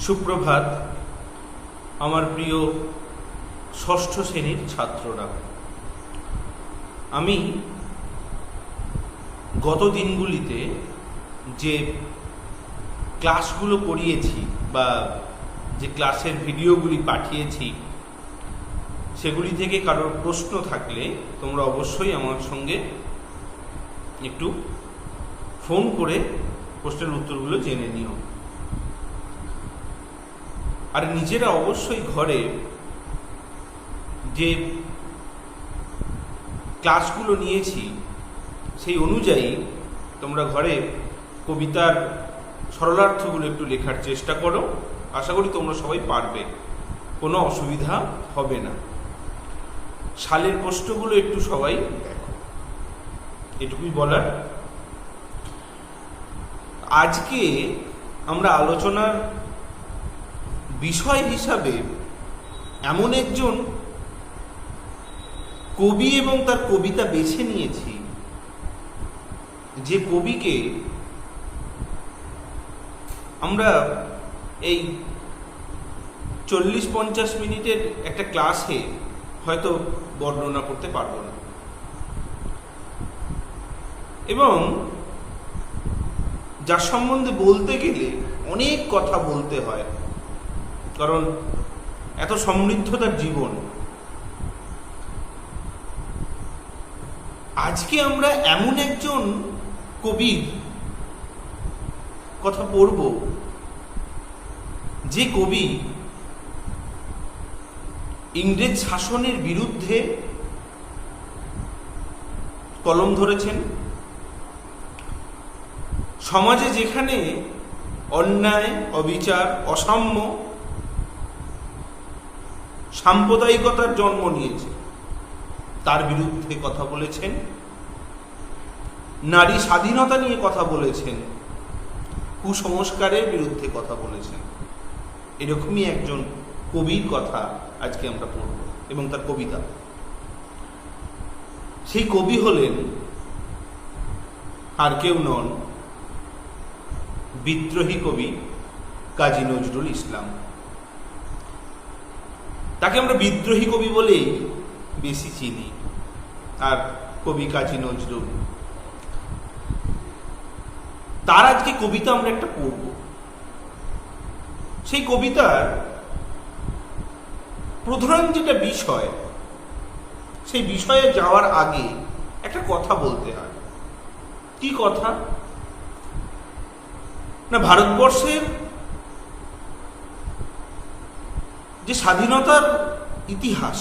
সুপ্রভাত আমার প্রিয় ষষ্ঠ শ্রেণীর ছাত্ররা। আমি গত দিনগুলিতে যে ক্লাসগুলো করিয়েছি বা যে ক্লাসের ভিডিওগুলি পাঠিয়েছি সেগুলি থেকে কারোর প্রশ্ন থাকলে তোমরা অবশ্যই আমার সঙ্গে একটু ফোন করে প্রশ্নের উত্তরগুলো জেনে নিও। আর নিজেরা অবশ্যই ঘরে যে ক্লাসগুলো নিয়েছি সেই অনুযায়ী তোমরা ঘরে কবিতার সরলার্থগুলো একটু লেখার চেষ্টা করো। আশা করি তোমরা সবাই পারবে, কোনো অসুবিধা হবে না। সালের প্রশ্নগুলো একটু সবাই দেখো, এটুকুই বলার। আজকে আমরা আলোচনার বিষয় হিসাবে এমন একজন কবি এবং তার কবিতা বেছে নিয়েছি যে কবিকে আমরা এই 40-50 মিনিটের একটা ক্লাসে হয়তো বর্ণনা করতে পারবো না, এবং যার সম্বন্ধে বলতে গেলে অনেক কথা বলতে হয়, কারণ এত সমৃদ্ধ তার জীবন। আজকে আমরা এমন একজন কবির কথা পড়ব যে কবি ইংরেজ শাসনের বিরুদ্ধে কলম ধরেছেন। সমাজে যেখানে অন্যায়, অবিচার, অসাম্য, সাম্প্রদায়িকতার জন্ম নিয়েছে তার বিরুদ্ধে কথা বলেছেন, নারী স্বাধীনতা নিয়ে কথা বলেছেন, কুসংস্কারের বিরুদ্ধে কথা বলেছেন। এরকমই একজন কবির কথা আজকে আমরা পড়ব এবং তার কবিতা। সেই কবি হলেন আর কেউ নন, বিদ্রোহী কবি কাজী নজরুল ইসলাম। তাকে আমরা বিদ্রোহী কবি বলেই বেশি চিনি। আর কবি কাজী নজরুল, তার আজকে কবিতা আমরা একটা পড়ব। সেই কবিতার প্রধান যেটা বিষয়, সেই বিষয়ে যাওয়ার আগে একটা কথা বলতে হয়। কি কথা? না, ভারতবর্ষের যে স্বাধীনতার ইতিহাস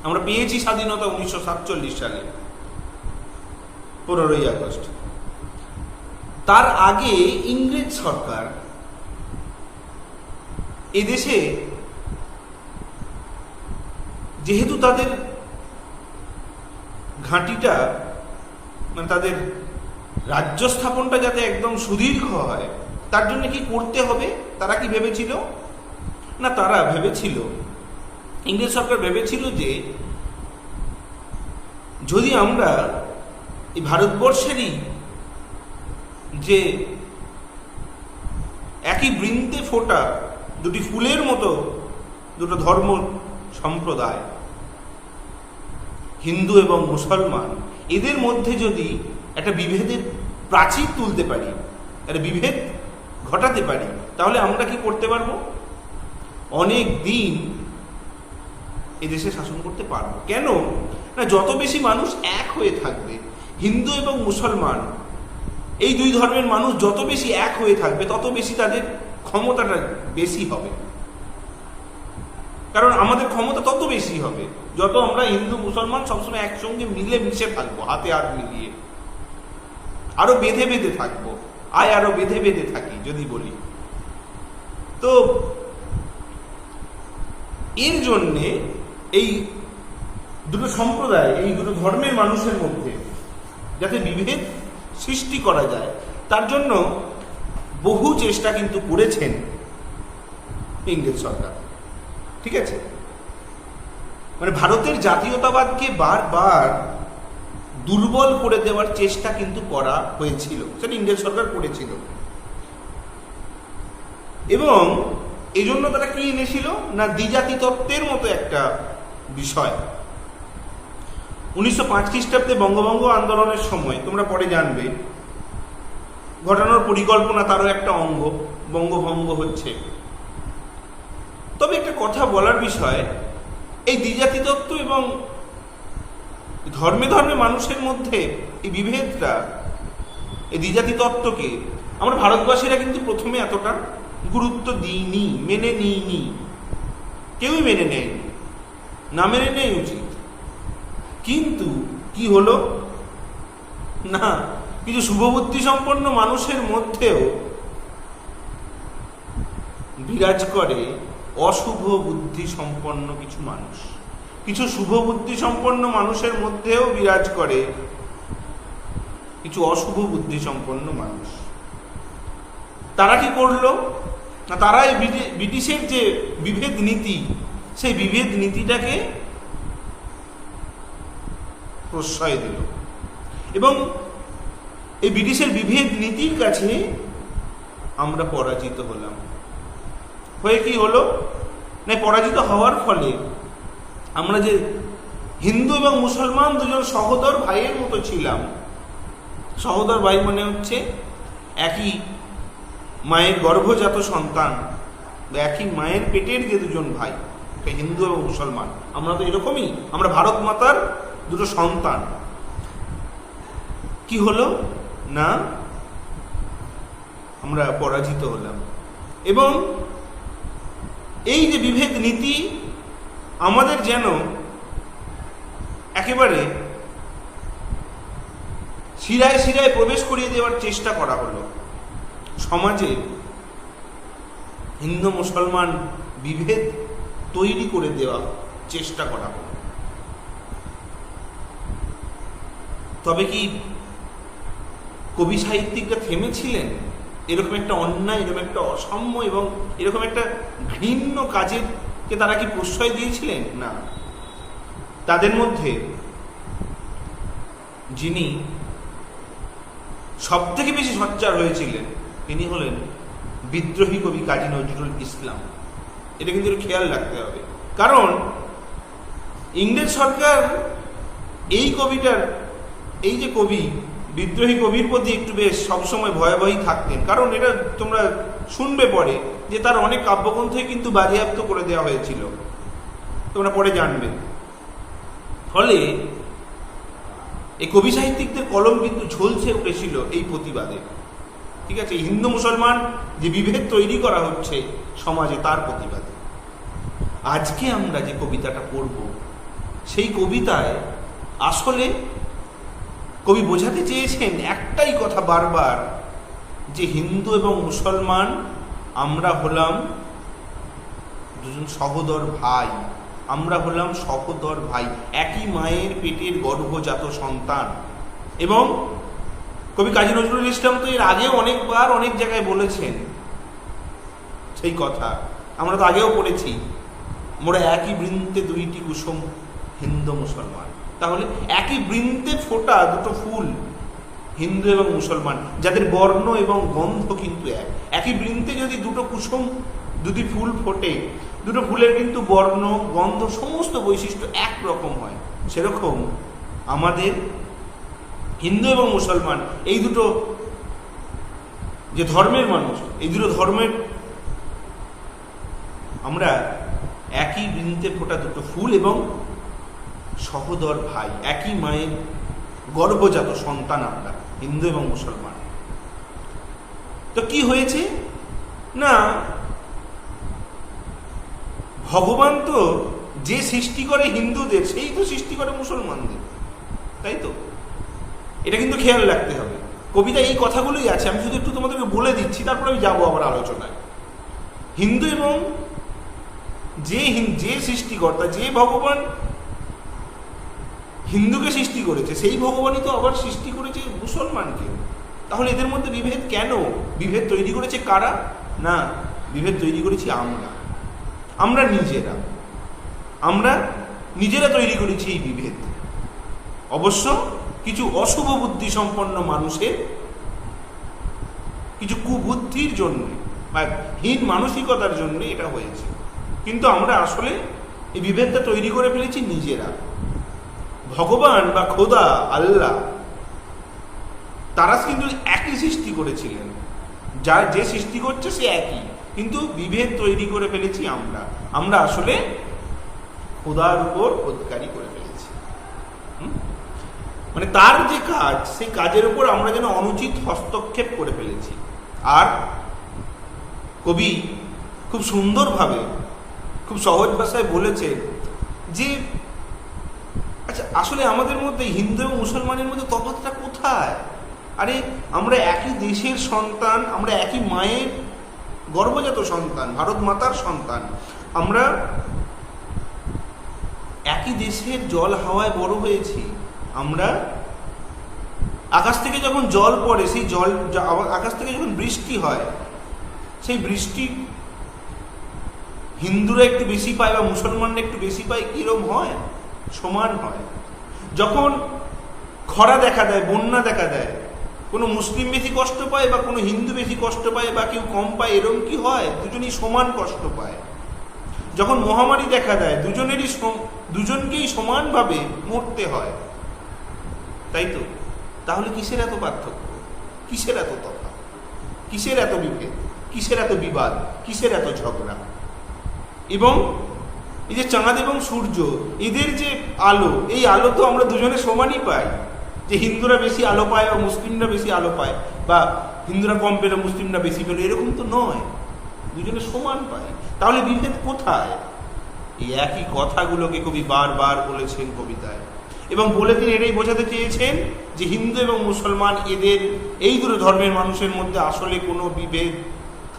আমরা পেয়েছি, স্বাধীনতা 1947 সালে 15ই আগস্ট। তার আগে ইংরেজ সরকার এদেশে যেহেতু তাদের ঘাঁটিটা মানে তাদের রাজ্য স্থাপনটা যাতে একদম সুদীর্ঘ হয়, তার জন্য কি করতে হবে? তারা কি ভেবেছিল? না, তারা ভেবেছিল, ইংরেজ সরকার ভেবেছিল যে যদি আমরা এই ভারতবর্ষেরই যে একই বৃন্তে ফোটা দুটি ফুলের মতো দুটো ধর্ম সম্প্রদায়, হিন্দু এবং মুসলমান, এদের মধ্যে যদি একটা বিভেদের প্রাচীর তুলতে পারি, একটা বিভেদ ঘটাতে পারি, তাহলে আমরা কি করতে পারবো? অনেক দিন এদেশে শাসন করতে পারবো। কেন না, যত বেশি মানুষ এক হয়ে থাকবে, হিন্দু এবং মুসলমান এই দুই ধর্মের মানুষ যত বেশি এক হয়ে থাকবে, তত বেশি তাদের ক্ষমতাটা বেশি হবে। কারণ আমাদের ক্ষমতা তত বেশি হবে যত আমরা হিন্দু মুসলমান সবসময় একসঙ্গে মিলে মিশে থাকবো, হাতে হাত মিলিয়ে, আরো বেঁধে বেঁধে থাকবো। আরো বেঁধে বেঁধে থাকি যদি বলি তো। এর জন্যে এই দুটো সম্প্রদায়, এই দুটো ধর্মের মানুষের মধ্যে যাতে বিভেদ সৃষ্টি করা যায়, তার জন্য বহু চেষ্টা কিন্তু করেছেন ইংরেজ সরকার। ঠিক আছে, মানে ভারতের জাতীয়তাবাদকে বারবার দুর্বল করে দেওয়ার চেষ্টা কিন্তু করা হয়েছিল, সেটা ইংরেজ সরকার করেছিল। এবং এই জন্য তারা কি এনেছিল না দ্বিজাতি তত্ত্বের মতো একটা বিষয়। 1905 খ্রিস্টাব্দে বঙ্গভঙ্গ আন্দোলনের সময়, তোমরা পরে জানবে, ঘটানোর পরিকল্পনা তারও একটা অঙ্গ, বঙ্গভঙ্গ হচ্ছে। তবে একটা কথা বলার বিষয়, এই দ্বিজাতি তত্ত্ব এবং ধর্মে ধর্মে মানুষের মধ্যে এই বিভেদটা, এই দ্বিজাতি তত্ত্বকে আমরা ভারতবাসীরা কিন্তু প্রথমে এতটা গুরুত্ব দিইনি, মেনে নিইনি, কেউই মেনে নেয়নি, না মেনে নেই উচিত। কিন্তু কি হলো না, কিছু শুভবুদ্ধি সম্পন্ন মানুষের মধ্যেও বিরাজ করে অশুভ বুদ্ধি সম্পন্ন কিছু মানুষ, কিছু শুভ বুদ্ধি সম্পন্ন মানুষের মধ্যেও বিরাজ করে কিছু অশুভ বুদ্ধি সম্পন্ন মানুষ। তারা কি করলো না, তারা এই ব্রিটিশের যে বিভেদ নীতি, সেই বিভেদ নীতিটাকে প্রশ্রয় দিল এবং এই ব্রিটিশের বিভেদ নীতির কাছে আমরা পরাজিত হলাম। হয়ে কি হলো না, পরাজিত হওয়ার ফলে আমরা যে হিন্দু এবং মুসলমান দুজন সহোদর ভাইয়ের মতো ছিলাম, সহোদর ভাই মানে হচ্ছে একই মায়ের গর্ভজাত সন্তান, একই মায়ের পেটের যে দুজন ভাই, হিন্দু এবং মুসলমান, আমরা তো এরকমই, আমরা ভারত মাতার দুটো সন্তান। কি হলো না, আমরা পরাজিত হলাম এবং এই যে বিভেদ নীতি আমাদের যেন একেবারে শিরায় শিরায় প্রবেশ করিয়ে দেওয়ার চেষ্টা করা হলো। সমাজে হিন্দু মুসলমান বিভেদ তৈরি করে দেওয়া চেষ্টা করা হলো। তবে কি কবি সাহিত্যিকরা থেমেছিলেন এরকম একটা অন্যায়, এরকম একটা অসাম্য এবং এরকম একটা ঘৃণ্য কাজেরকে তারা কি প্রশ্রয় দিয়েছিলেন? না। তাদের মধ্যে যিনি সব থেকে বেশি সোচ্চার হয়েছিলেন তিনি হলেন বিদ্রোহী কবি কাজী নজরুল ইসলাম। এটা কিন্তু খেয়াল রাখতে হবে, কারণ ইংরেজ সরকার এই কবিটার, এই যে কবি, বিদ্রোহী কবির প্রতি একটু বেশ সবসময় ভয়াবহী থাকতেন। কারণ এটা তোমরা শুনবে পরে যে তার অনেক কাব্যগ্রন্থই কিন্তু বাজেয়াপ্ত করে দেওয়া হয়েছিল, তোমরা পরে জানবে। ফলে এই কবি সাহিত্যিকদের কলম কিন্তু ঝলসে উঠেছিল এই প্রতিবাদে। ঠিক আছে, হিন্দু মুসলমান যে বিভেদ তৈরি করা হচ্ছে সমাজে, তার প্রতিবাদে। আজকে আমরা যে কবিতাটা পড়ব, সেই কবিতায় আসলে কবি বোঝাতে চেয়েছেন একটাই কথা বারবার, যে হিন্দু এবং মুসলমান আমরা হলাম দুজন সহোদর ভাই, আমরা হলাম সহোদর ভাই, একই মায়ের পেটের গর্ভজাত সন্তান। এবং কবি কাজী নজরুল ইসলাম তো এর আগেও অনেকবার অনেক জায়গায় বলেছেন সেই কথা, আমরা তো আগেও পড়েছি, মোরা একই বৃন্তে দুইটি কুসুম হিন্দু মুসলমান। তাহলে একই বৃন্তে ফোটা দুটো ফুল, হিন্দু এবং মুসলমান, যাদের বর্ণ এবং গন্ধ কিন্তু একই বৃন্তে যদি দুটো কুসুম, দুটি ফুল ফোটে, দুটো ফুলের কিন্তু বর্ণ, গন্ধ, সমস্ত বৈশিষ্ট্য একরকম হয়। সেরকম আমাদের হিন্দু এবং মুসলমান এই দুটো যে ধর্মের মানুষ, এই দুটো ধর্মের আমরা একই বৃন্তে ফোটা দুটো ফুল এবং সহোদর ভাই, একই মায়ের গর্ভজাত সন্তান আমরা, হিন্দু এবং মুসলমান। তো কি হয়েছে না, ভগবান তো যে সৃষ্টি করে হিন্দুদের, সেই তো সৃষ্টি করে মুসলমানদের, তাই তো? এটা কিন্তু খেয়াল রাখতে হবে। কবিতা এই কথাগুলোই আছে, আমি শুধু একটু তোমাদেরকে বলে দিচ্ছি, তারপর আমি যাবো আবার আলোচনায়। হিন্দু এবং যে সৃষ্টিকর্তা, যে ভগবান হিন্দুকে সৃষ্টি করেছে, সেই ভগবানই তো আবার সৃষ্টি করেছে মুসলমানকে। তাহলে এদের মধ্যে বিভেদ কেন? বিভেদ তৈরি করেছে কারা? না, বিভেদ তৈরি করেছি আমরা নিজেরা তৈরি করেছি এই বিভেদ। অবশ্য কিছু অশুভ বুদ্ধি সম্পন্ন মানুষের কিছু কুবুদ্ধির জন্য বা হীন মানসিকতার জন্য এটা হয়েছে। কিন্তু আমরা আসলে এই বিভেদটা তৈরি করে ফেলেছি নিজেরা। ভগবান বা খোদা আল্লাহ তারা কিন্তু একই সৃষ্টি করেছিলেন, যার যে সৃষ্টি করছে সে একই, কিন্তু বিভেদ তৈরি করে ফেলেছি আমরা। আমরা আসলে খোদার উপর অধিকারী করে ফেলেছি। মানে তার যে কাজ, সেই কাজের উপর আমরা যেন অনুচিত হস্তক্ষেপ করে ফেলেছি। আর কবি খুব সুন্দরভাবে, খুব সহজ ভাষায় বলেছে যে আচ্ছা, আসলে আমাদের মধ্যে হিন্দু এবং মুসলমানের মধ্যে তফাৎটা কোথায়? আরে আমরা একই দেশের সন্তান, আমরা একই মায়ের গর্ভজাত সন্তান, ভারত মাতার সন্তান, আমরা একই দেশের জল হাওয়ায় বড় হয়েছি। আমরা আকাশ থেকে যখন জল পড়ে, সেই জল আকাশ থেকে যখন বৃষ্টি হয়, সেই বৃষ্টি হিন্দুরা একটু বেশি পায় বা মুসলমানরা একটু বেশি পায়, কিরম হয়? সমান হয়। যখন খরা দেখা দেয়, বন্যা দেখা দেয়, কোনো মুসলিম বেশি কষ্ট পায় বা কোনো হিন্দু বেশি কষ্ট পায় বা কেউ কম পায়, এরকম কি হয়? দুজনই সমান কষ্ট পায়। যখন মহামারী দেখা দেয়, দুজনকেই সমানভাবে মরতে হয়, তাই তো? তাহলে কিসের এত পার্থক্য? কিসের এত তফাৎ? কিসের এত বিভেদ? কিসের এত বিবাদ? কিসের এত ঝগড়া? এবং এই যে চাঁদ এবং সূর্য, এদের যে আলো, এই আলো তো আমরা দুজনে সমানই পাই। যে হিন্দুরা বেশি আলো পায় বা মুসলিমরা বেশি আলো পায়, বা হিন্দুরা কম পেলে মুসলিমরা বেশি পেলে, এরকম তো নয়, দুজনে সমান পায়। তাহলে বিভেদ কোথায়? এই একই কথাগুলোকে কবি বারবার বলেছেন কবিতায়, এবং বলে তিনি এটাই বোঝাতে চেয়েছেন যে হিন্দু এবং মুসলমান, এদের এই দুটো ধর্মের মানুষের মধ্যে আসলে কোনো বিভেদ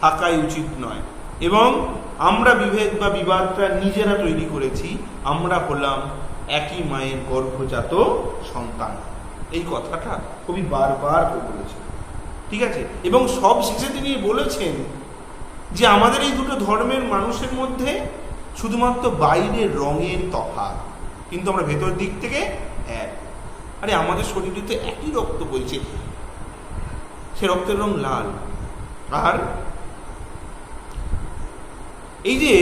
থাকাই উচিত নয়। এবং আমরা বিভেদ বা বিবাদটা নিজেরা তৈরি করেছি। আমরা হলাম একই মায়ের গর্ভজাত সন্তান। এই কথাটা কবি বারবার বলেছেন, ঠিক আছে? এবং সব শেষে তিনি বলেছেন যে আমাদের এই দুটো ধর্মের মানুষের মধ্যে শুধুমাত্র বাইরের রঙের তফাৎ, কিন্তু আমরা ভেতর দিক থেকে এক। আরে আমাদের শরীরে তো একই রক্ত বইছে, সে রক্তের রং লাল। আর এই যে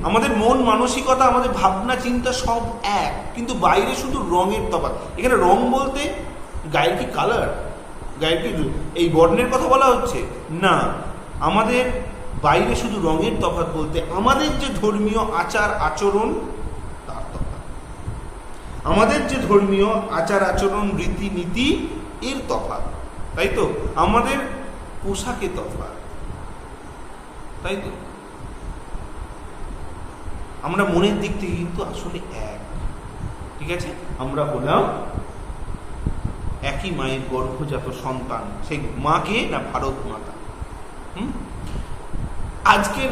আমাদের মন মানসিকতা, আমাদের ভাবনা চিন্তা সব এক, কিন্তু বাইরে শুধু রঙের তফাৎ। এখানে রং বলতে গায়ের কি কালার, গায়ের কি এই বর্ণের কথা বলা হচ্ছে না। আমাদের বাইরে শুধু রঙের তফাৎ বলতে আমাদের যে ধর্মীয় আচার আচরণ তার তফাৎ, আমাদের যে ধর্মীয় আচার আচরণ রীতিনীতি এর তফাৎ, তাই তো? আমাদের পোশাকে তফাৎ, তাই তো? আমরা মনের দিক থেকে কিন্তু আসলে এক, ঠিক আছে? আমরা হলাম একই মায়ের গর্ভজাত সন্তান। সেই মাকে না ভারত মাতা। আজকের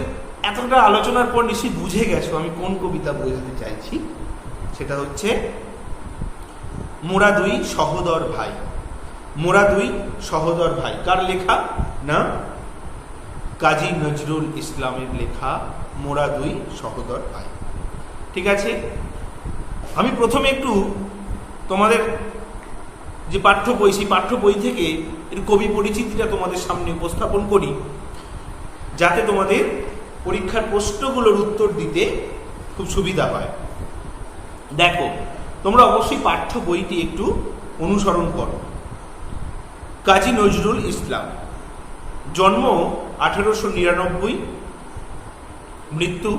এতটা আলোচনার পর নিশ্চয়ই বুঝে গেছো আমি কোন কবিতা বোঝাতে চাইছি। সেটা হচ্ছে মোরা দুই সহোদর ভাই। মোরা দুই সহোদর ভাই কার লেখা? না, কাজী নজরুল ইসলামের লেখা মোরা দুই সহোদর ভাই, ঠিক আছে? আমি প্রথমে একটু তোমাদের যে পাঠ্য বই, সেই পাঠ্য বই থেকে এর কবি পরিচিতিটা তোমাদের সামনে উপস্থাপন করি, যাতে তোমাদের পরীক্ষার প্রশ্নগুলোর উত্তর দিতে খুব সুবিধা হয়। দেখো, তোমরা অবশ্যই পাঠ্য বইটি একটু অনুসরণ করো। কাজী নজরুল ইসলাম, জন্ম 1899, মৃত্যু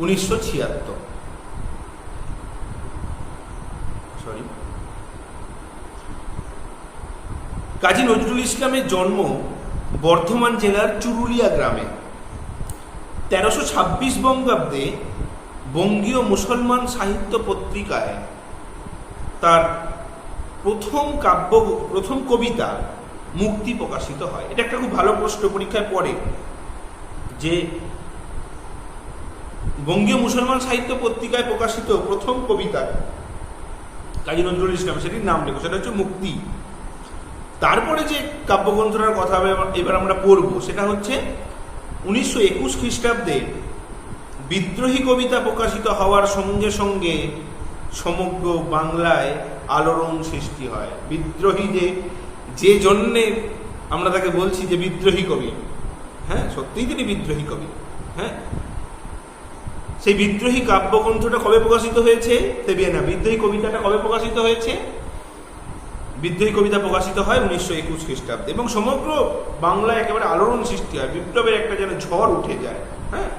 1976। কাজী নজরুল ইসলামের জন্ম বর্ধমান জেলার চুরুলিয়া গ্রামে। 1326 বঙ্গাব্দে বঙ্গীয় মুসলমান সাহিত্য পত্রিকায় তার প্রথম কবিতা মুক্তি প্রকাশিত হয়। এটা একটা খুব ভালো প্রশ্ন পরীক্ষায় পড়ে, যে বঙ্গীয় মুসলমান সাহিত্য পত্রিকায় প্রকাশিত প্রথম কবিতা কাজী নজরুল ইসলাম, সেটির নাম লেখো, সেটা হচ্ছে মুক্তি। তারপরে যে কাব্যগ্রন্থটার কথা এবার আমরা পড়ব, সেটা হচ্ছে 1921 খ্রিস্টাব্দে বিদ্রোহী কবিতা প্রকাশিত হওয়ার সঙ্গে সঙ্গে সমগ্র বাংলায় আলোড়ন সৃষ্টি হয়। বিদ্রোহী যে জন্যে আমরা তাকে বলছি যে বিদ্রোহী কবি, হ্যাঁ, সত্যিই তিনি বিদ্রোহী কবি। হ্যাঁ, সেই বিদ্রোহী কাব্যগ্রন্থটা কবে প্রকাশিত হয়েছে? না, বিদ্রোহী কবিতাটা কবে প্রকাশিত হয়েছে? বিদ্রোহী কবিতা প্রকাশিত হয় 1921 খ্রিস্টাব্দে, এবং সমগ্র বাংলায় একেবারে আলোড়ন সৃষ্টি হয়, বিপ্লবের একটা যেন ঝড় উঠে যায়। হ্যাঁ,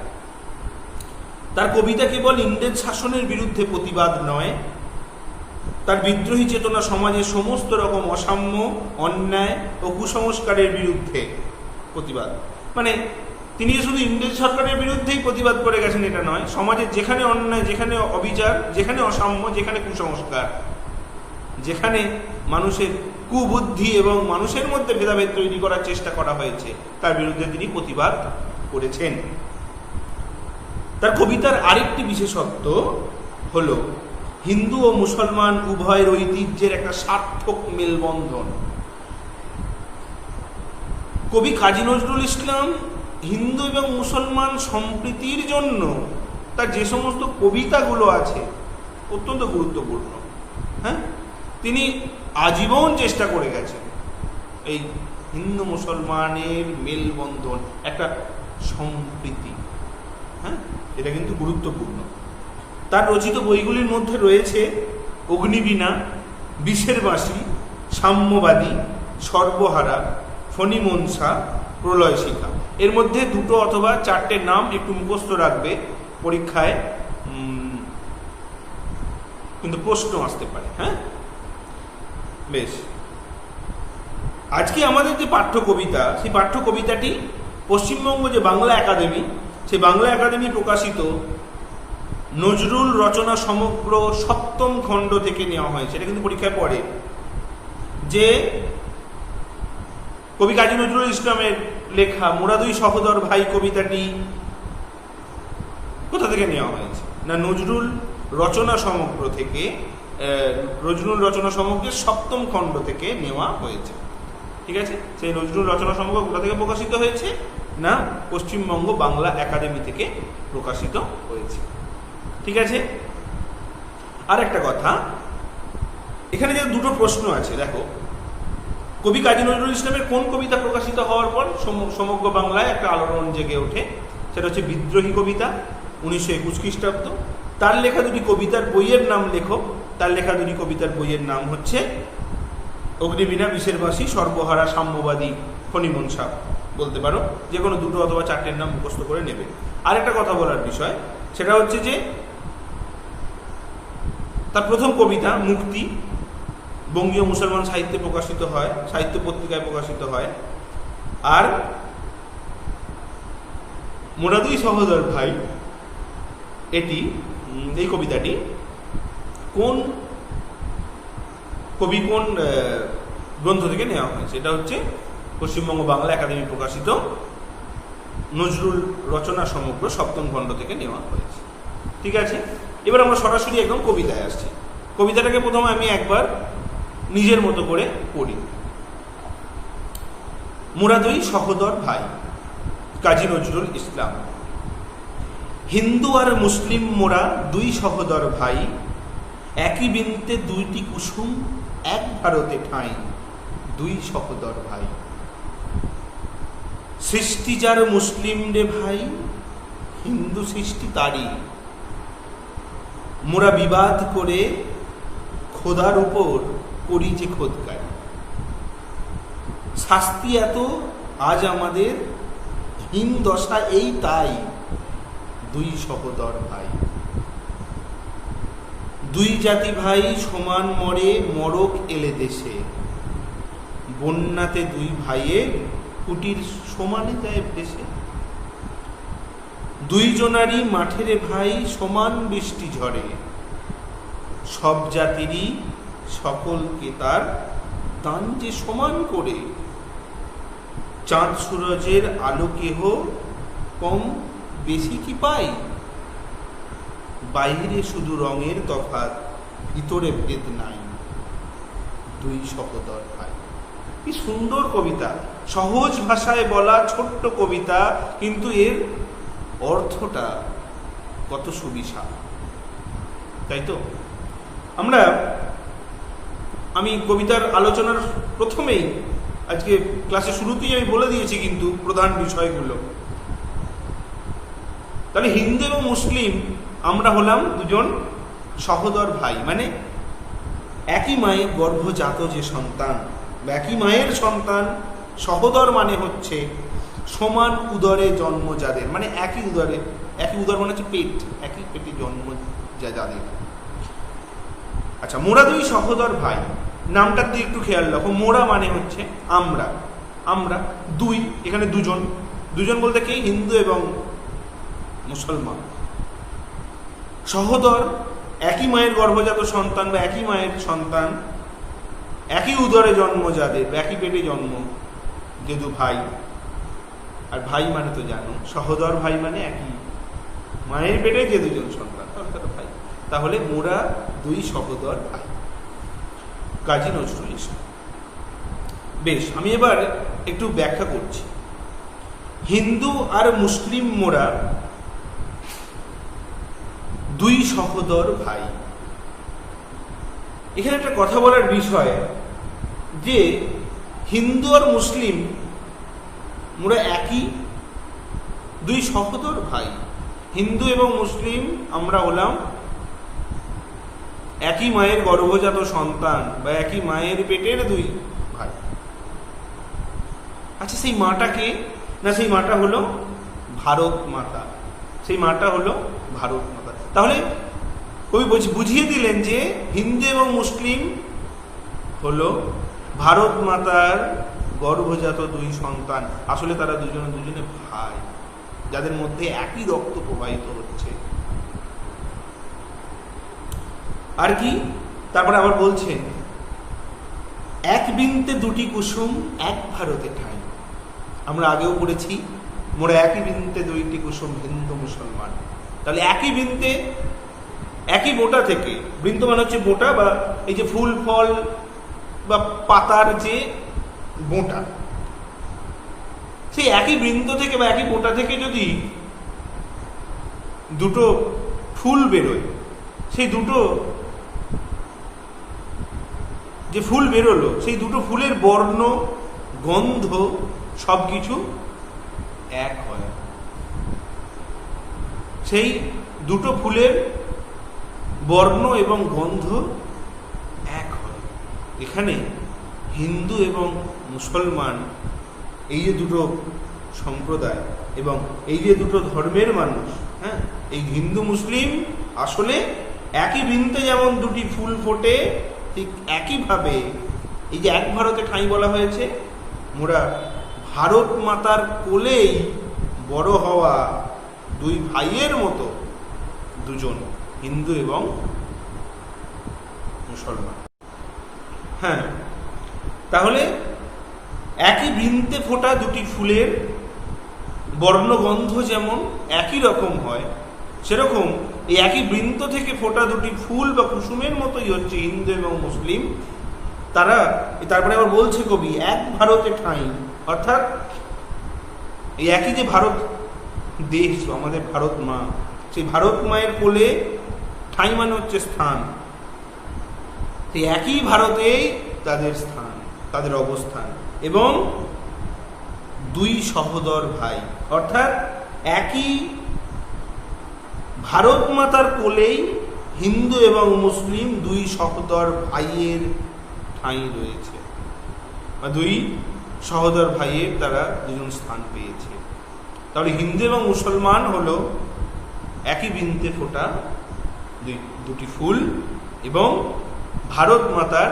তার কবিতা কেবল ইংরেজ শাসনের বিরুদ্ধে প্রতিবাদ নয়, তার বিদ্রোহী চেতনা সমাজের সমস্ত রকম অসাম্য, অন্যায় ও কুসংস্কারের বিরুদ্ধে প্রতিবাদ। মানে তিনি শুধু ইংরেজ সরকারের বিরুদ্ধেই প্রতিবাদ করে গেছেন এটা নয়, সমাজের যেখানে অন্যায়, যেখানে অবিচার, যেখানে অসাম্য, যেখানে কুসংস্কার, যেখানে মানুষের কুবুদ্ধি এবং মানুষের মধ্যে ভেদাভেদ তৈরি করার চেষ্টা করা হয়েছে, তার বিরুদ্ধে তিনি প্রতিবাদ করেছেন। তার কবিতার আরেকটি বিশেষত্ব হলো হিন্দু ও মুসলমান উভয়ের ঐতিহ্যের একটা সার্থক মেলবন্ধন। কবি কাজী নজরুল ইসলাম হিন্দু এবং মুসলমান সম্প্রীতির জন্য তার যে সমস্ত কবিতাগুলো আছে অত্যন্ত গুরুত্বপূর্ণ। হ্যাঁ, তিনি আজীবন চেষ্টা করে গেছেন এই হিন্দু মুসলমানের মেলবন্ধন, একটা সম্প্রীতি। হ্যাঁ, এটা কিন্তু গুরুত্বপূর্ণ। তার রচিত বইগুলির মধ্যে রয়েছে অগ্নিবীণা, বিষের বাঁশি, সাম্যবাদী, সর্বহারা, ফণিমনসা, প্রলয় শিখা। এর মধ্যে 2 অথবা 4টে নাম একটু মুখস্থ রাখবে, পরীক্ষায় কিন্তু প্রশ্ন আসতে পারে। হ্যাঁ, বেশ। আজকে আমাদের যে পাঠ্য কবিতা, সেই পাঠ্য কবিতাটি পশ্চিমবঙ্গ যে বাংলা একাডেমি, সেই বাংলা একাডেমি প্রকাশিত নজরুল রচনা সমগ্র 7ম খণ্ড থেকে নেওয়া হয়েছে। এটা কিন্তু পরীক্ষায় পড়ে যে কবি কাজী নজরুল ইসলামের লেখা মোরা দুই সহোদর ভাই কবিতাটি কোথা থেকে নেওয়া হয়েছে না, নজরুল রচনা সমগ্র থেকে, নজরুল রচনা সমগ্রের 7ম খণ্ড থেকে নেওয়া হয়েছে। ঠিক আছে, সেই নজরুল রচনা সমগ্র কোথা থেকে প্রকাশিত হয়েছে না, পশ্চিমবঙ্গ বাংলা একাডেমি থেকে প্রকাশিত হয়েছে। ঠিক আছে, আর একটা কথা, এখানে যে 2টো প্রশ্ন আছে, দেখো, কবি কাজী নজরুল ইসলামের কোন কবিতা প্রকাশিত হওয়ার পর সমগ্র বাংলায় একটা আলোড়ন জেগে ওঠে? সেটা হচ্ছে বিদ্রোহী কবিতা, 1921 খ্রিস্টাব্দ। তার লেখা 2টি কবিতার বইয়ের নাম লেখো। তার লেখা 2টি কবিতার বইয়ের নাম হচ্ছে অগ্নিবীণা, বিষের বাঁশি, সর্বহারা, সাম্যবাদী, ফণিমনসা। বলতে পারো যে কোনো 2টো অথবা 4টের নাম মুখস্থ করে নেবে। আরেকটা কথা বলার বিষয়, সেটা হচ্ছে যে তার প্রথম কবিতা মুক্তি বঙ্গীয় মুসলমান সাহিত্যে প্রকাশিত হয়, সাহিত্য পত্রিকায় প্রকাশিত হয়। আর মোরা দুই সহোদর ভাই, এই কবিতাটি কোন কবি কোন গ্রন্থ থেকে নেওয়া হয়েছে? এটা হচ্ছে পশ্চিমবঙ্গ বাংলা একাডেমি প্রকাশিত নজরুল রচনা সমগ্র 7ম খণ্ড থেকে নেওয়া হয়েছে। ঠিক আছে, এবার আমরা সরাসরি একদম কবিতায় আসছি। কবিতাটাকে প্রথমে আমি একবার নিজের মতো করে পড়ি। মোরা দুই সহোদর ভাই, কাজী নজরুল ইসলাম। হিন্দু আর মুসলিম মোরা দুই সহোদর ভাই, একই বৃন্তে 2টি কুসুম, এক ভারতে ঠাঁই, দুই সহোদর ভাই। সৃষ্টি যার মুসলিম রে ভাই, হিন্দু সৃষ্টি তারই। মোরা বিবাদ করে খোদার উপর করি যে খোদকারি। শাস্তি এত আজ আমাদের, হীন দশা এই তাই, দুই সহোদর ভাই। দুই জাতি ভাই সমান মরে, মরক এলে দেশে। বন্যাতে দুই ভাইয়ে কুটির সমানে যায় ভেসে। দুইজনারই মাঠেরে ভাই সমান বৃষ্টি ঝরে। সব জাতিরই সকলকে তার দান যে সমান করে। চাঁদ সূরজের আলো কেহ কম বেশি কি পাই? বাইরে শুধু রঙের তফাৎ, ভিতরে ভেদ নাই, দুই সহোদর ভাই। কি সুন্দর কবিতা, সহজ ভাষায় বলা ছোট্ট কবিতা, কিন্তু এর অর্থটা কত সুবিশাল, তাই তো? আমি কবিতার আলোচনার প্রথমেই আজকে ক্লাসের শুরুতেই আমি বলে দিয়েছি কিন্তু প্রধান বিষয়গুলো। তাহলে হিন্দু এবং মুসলিম আমরা হলাম দুজন সহোদর ভাই, মানে একই মায়ের গর্ভজাত যে সন্তান, একই মায়ের সন্তান। সহোদর মানে হচ্ছে সমান উদরে জন্ম যাদের, মানে একই উদর মানে হচ্ছে পেট, একই পেটে জন্ম যাদের। আচ্ছা, মোরা দুই সহোদর ভাই, নামটার দিয়ে একটু খেয়াল রাখো। মোরা মানে হচ্ছে আমরা দুই, এখানে দুজন বলতে কি? হিন্দু এবং মুসলমান। সহোদর একই মায়ের গর্ভজাত সন্তান বা একই মায়ের সন্তান, একই উদরে জন্ম যাদের, একই পেটে জন্ম যে দু ভাই। আর ভাই মানে তো জানো, সহোদর ভাই মানে একই মায়ের পেটে যে দুজন সন্তান, তারা ভাই। তাহলে মোরা দুই সহোদর ভাই, কাজী নজরুল ইসলাম। বেশ, আমি এবার একটু ব্যাখ্যা করছি। হিন্দু আর মুসলিম মোরা দুই সহোদর ভাই। এখানে একটা কথা বলার বিষয় যে হিন্দু আর মুসলিম মোরা একই দুই সহোদর ভাই। হিন্দু এবং মুসলিম আমরা হলাম একই মায়ের গর্ভজাত সন্তান বা একই মায়ের পেটের দুই ভাই। আচ্ছা, সেই মাটা কে? না, সেই মাটা হলো ভারত মাতা। সেই মাটা হলো ভারত মাতা। তাহলে কবি বুঝিয়ে দিলেন যে হিন্দু এবং মুসলিম হলো ভারত মাতার গর্ভজাত দুই সন্তান। আসলে তারা দুজনে ভাই, যাদের মধ্যে একই রক্ত প্রবাহিত হচ্ছে। আর কি? তারপরে আবার বলছেন, এক বিনতে দুটি কুসুম এক ভারতে ঠাঁই। আমরা আগেও পড়েছি, মোরা একই বিনতে দুইটি কুসুম হিন্দু মুসলমান। তাহলে একই বিনতে, একই বোটা থেকে, বৃন্ত মানে হচ্ছে বোটা বা এই যে ফুল ফল বা পাতার যে বোটা, সেই একই বৃন্ত থেকে বা একই বোটা থেকে যদি দুটো ফুল বেরোয়, সেই দুটো যে ফুল বেরোলো, সেই দুটো ফুলের বর্ণ, গন্ধ সবকিছু এক হয়। সেই দুটো ফুলের বর্ণ এবং গন্ধ এক হয়। এখানে হিন্দু এবং মুসলমান, এই যে দুটো সম্প্রদায় এবং এই যে দুটো ধর্মের মানুষ, হ্যাঁ, এই হিন্দু মুসলিম আসলে একই বৃন্তে যেমন দুটি ফুল ফোটে, ঠিক একইভাবে এই যে এক ভারতে ঠাঁই বলা হয়েছে, মোরা ভারত মাতার কোলেই বড় হওয়া দুই ভাইয়ের মতো দুজন, হিন্দু এবং মুসলমান। হ্যাঁ, তাহলে একই বৃন্তে ফোটা দুটি ফুলের বর্ণগন্ধ যেমন একই রকম হয়, সেরকম এই একই বৃন্ত থেকে ফোটা দুটি ফুল বা কুসুমের মতোই হচ্ছে হিন্দু এবং মুসলিম। তারা তারপরে আবার বলছে কবি, এক ভারতে ঠাঁই, অর্থাৎ এই একই যে ভারত দেশ, আমাদের ভারত মা, সেই ভারত মায়ের কোলে ঠাঁই মানে হচ্ছে স্থান। সেই একই ভারতেই তাদের স্থান, তাদের অবস্থান, এবং দুই সহোদর ভাই, অর্থাৎ একই ভারত মাতার কোলেই হিন্দু এবং মুসলিম দুই সহোদর ভাইয়ের ঠাঁই রয়েছে, বা দুই সহোদর ভাইয়ের তারা দুজন স্থান পেয়েছে। তাহলে হিন্দু এবং মুসলমান হলো একই বৃন্তে ফোটা দুটি ফুল এবং ভারত মাতার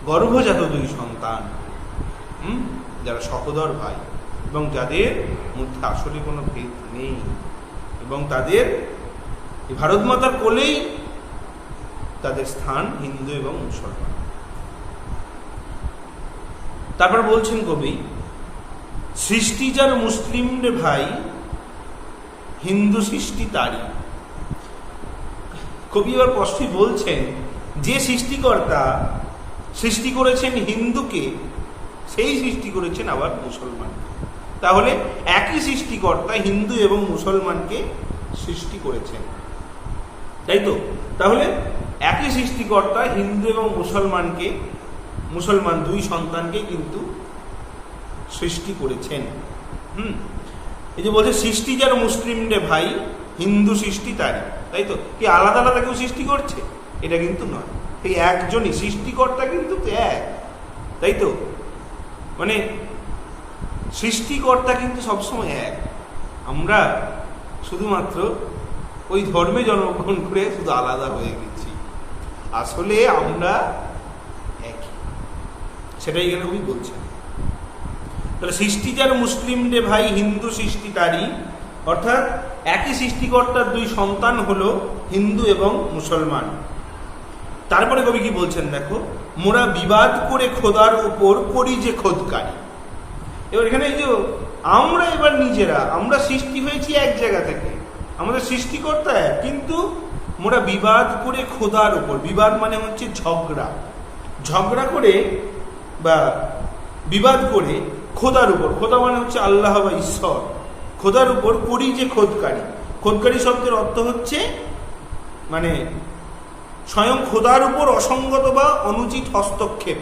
গর্ভজাত দুই সন্তান, যারা সহোদর ভাই এবং যাদের মধ্যে আসলে কোনো ভেদ নেই, এবং তাদের ভারত মাতার কোলেই তাদের স্থান হিন্দু এবং মুসলমান। তারপর বলছেন কবি, সৃষ্টি যার মুসলিম রে ভাই, হিন্দু সৃষ্টি তারই। কবি এবার স্পষ্টই বলছেন যে সৃষ্টিকর্তা সৃষ্টি করেছেন হিন্দুকে, সেই সৃষ্টি করেছেন আবার মুসলমান। তাহলে একই সৃষ্টিকর্তা হিন্দু এবং মুসলমানকে সৃষ্টি করেছেন, তাই তো? তাহলে একই সৃষ্টিকর্তা হিন্দু এবং মুসলমানকে মুসলমান দুই সন্তানকে কিন্তু সৃষ্টি করেছেন। এই যে বলছে সৃষ্টি যার মুসলিম রে ভাই, হিন্দু সৃষ্টি তারই, তাই তো? কি আলাদা আলাদা কেউ সৃষ্টি করছে? এটা কিন্তু নয়, এই একজনই সৃষ্টিকর্তা, কিন্তু এক, তাই তো? মানে সৃষ্টিকর্তা কিন্তু সবসময় এক। আমরা শুধুমাত্র ওই ধর্মে জন্মগ্রহণ করে শুধু আলাদা হয়ে গেছি, আসলে আমরা একই, সেটাই এখানে কবি বলছেন। তাহলে সৃষ্টি যার মুসলিম রে ভাই, হিন্দু সৃষ্টি তারই, অর্থাৎ একই সৃষ্টিকর্তার দুই সন্তান হলো হিন্দু এবং মুসলমান। তারপরে কবি কি বলছেন দেখো, মোরা বিবাদ করে খোদার উপর করি যে খোদকারী। এবার এখানে এই যে আমরা এবার নিজেরা, আমরা সৃষ্টি হয়েছি এক জায়গা থেকে, আমাদের সৃষ্টিকর্তা এক, কিন্তু মোরা বিবাদ করে খোদার উপর, বিবাদ মানে হচ্ছে ঝগড়া, ঝগড়া করে বা বিবাদ করে খোদার উপর, খোদা মানে হচ্ছে আল্লাহ বা ঈশ্বর, খোদার উপর করি যে খোদকারী। খোদকারী শব্দের অর্থ হচ্ছে মানে স্বয়ং খোদার উপর অসঙ্গত বা অনুচিত হস্তক্ষেপ,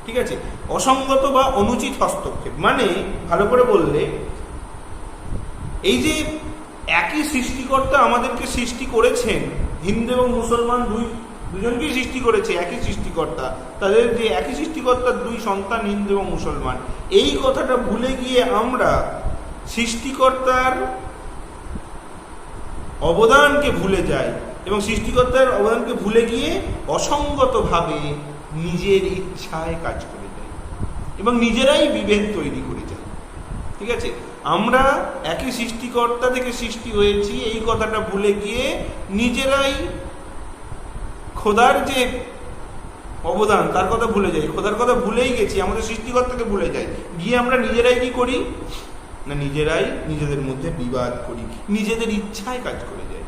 ঠিক আছে? অসঙ্গত বা অনুচিত হস্তক্ষেপ মানে ভালো করে বললে, এই যে একই সৃষ্টিকর্তা আমাদেরকে সৃষ্টি করেছেন, হিন্দু এবং মুসলমান দুজনকেই সৃষ্টি করেছে একই সৃষ্টিকর্তা, তাদের যে একই সৃষ্টিকর্তার দুই সন্তান হিন্দু এবং মুসলমান, এই কথাটা ভুলে গিয়ে আমরা সৃষ্টিকর্তার অবদানকে ভুলে যাই এবং সৃষ্টিকর্তার অবদানকে ভুলে গিয়ে অসঙ্গতভাবে নিজের ইচ্ছায় কাজ করে যাই এবং নিজেরাই বিভেদ তৈরি করে যাই, ঠিক আছে? আমরা একই সৃষ্টিকর্তা থেকে সৃষ্টি হয়েছি এই কথাটা ভুলে গিয়ে নিজেরাই খোদার যে অবদান তার কথা ভুলে যাই, খোদার কথা ভুলেই গেছি, আমাদের সৃষ্টিকর্তাকে ভুলে যাই, গিয়ে আমরা নিজেরাই কি করি না, নিজেরাই নিজেদের মধ্যে বিবাদ করি, নিজেদের ইচ্ছায় কাজ করে যাই।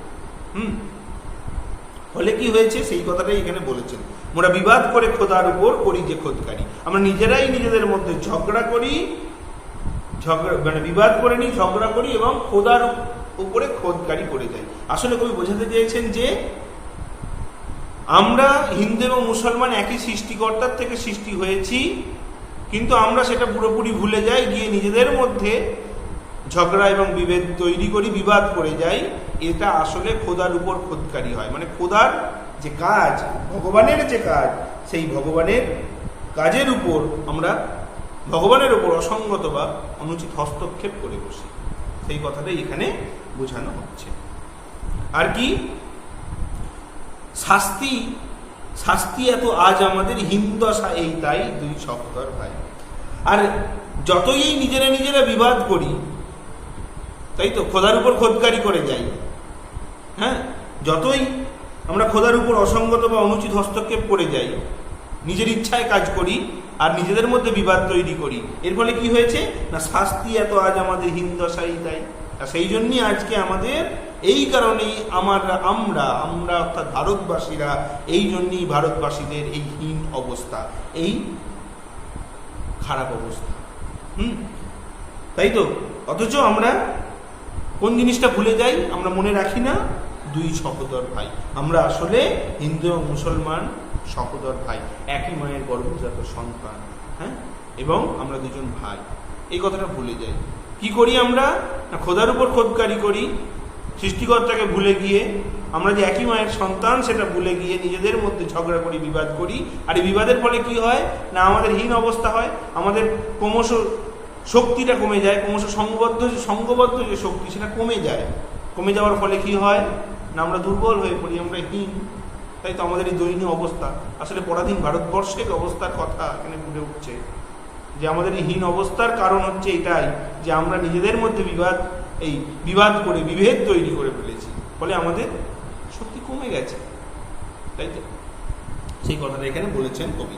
ফলে কি হয়েছে সেই কথাটাই এখানে বলেছেন, মোরা বিবাদ করে খোদার উপর করি যে খোদকারী। আমরা নিজেরাই নিজেদের মধ্যে ঝগড়া করি, মানে বিবাদ করে নিই, ঝগড়া করি এবং খোদার উপরে খোদকারী করে যাই। আসলে কবি বোঝাতে চেয়েছেন যে আমরা হিন্দু এবং মুসলমান একই সৃষ্টিকর্তার থেকে সৃষ্টি হয়েছি, কিন্তু আমরা সেটা পুরোপুরি ভুলে যাই, গিয়ে নিজেদের মধ্যে ঝগড়া এবং বিভেদ তৈরি করি, বিবাদ করে যাই। এটা আসলে খোদার উপর খোদকারী হয়, মানে খোদার যে কাজ, ভগবানের যে কাজ, সেই ভগবানের কাজের উপর আমরা ভগবানের উপর অসঙ্গত বা অনুচিত হস্তক্ষেপ করে বসি, সেই কথাটাই এখানে বোঝানো হচ্ছে। আর কি শাস্তি, শাস্তি এত আজ আমাদের হিন্দশা এই তাই দুই সহোদর ভাই। আর যতই নিজেরা নিজেরা বিবাদ করি, তাই তো খোদার উপর খোদকারী করে যাই, হ্যাঁ, যতই আমরা খোদার উপর অসঙ্গত বা অনুচিত হস্তক্ষেপ করে যাই, নিজের ইচ্ছায় কাজ করি আর নিজেদের মধ্যে বিবাদ তৈরি করি, এর ফলে কি হয়েছে না, শাস্তি এত আজ আমাদের হিন্দশাই তাই। আর সেই জন্যই আজকে আমাদের, এই কারণেই আমরা অর্থাৎ ভারতবাসীরা, এই জন্যই ভারতবাসীদের এই হীন অবস্থা, এই খারাপ অবস্থা। তাই তো? অথচ আমরা কোন জিনিসটা ভুলে যাই, আমরা মনে রাখি না দুই সহোদর ভাই, আমরা আসলে হিন্দু এবং মুসলমান সহোদর ভাই, একই মায়ের গর্ভজাত সন্তান, হ্যাঁ, এবং আমরা দুজন ভাই, এই কথাটা ভুলে যাই। কি করি আমরা না, খোদার উপর খোদকারী করি, সৃষ্টিকর্তাকে ভুলে গিয়ে, আমরা যে একই মায়ের সন্তান সেটা ভুলে গিয়ে নিজেদের মধ্যে ঝগড়া করি, বিবাদ করি। আর এই বিবাদের ফলে কি হয় না, আমাদের হীন অবস্থা হয়, আমাদের ক্রমশ শক্তিটা কমে যায়, ক্রমশ সঙ্গবদ্ধ যে শক্তি সেটা কমে যায়। কমে যাওয়ার ফলে কি হয় না, আমরা দুর্বল হয়ে পড়ি, আমরা হীন। তাই তো আমাদের এই দৈনীয় অবস্থা, আসলে পরাধীন ভারতবর্ষের অবস্থার কথা এখানে ফুটে উঠছে, যে আমাদের এই হীন অবস্থার কারণ হচ্ছে এটাই যে আমরা নিজেদের মধ্যে বিবাদ করে বিভেদ তৈরি করে ফেলেছি, ফলে আমাদের শক্তি কমে গেছে। তাই তো সেই কথাটা এখানে বলেছেন কবি।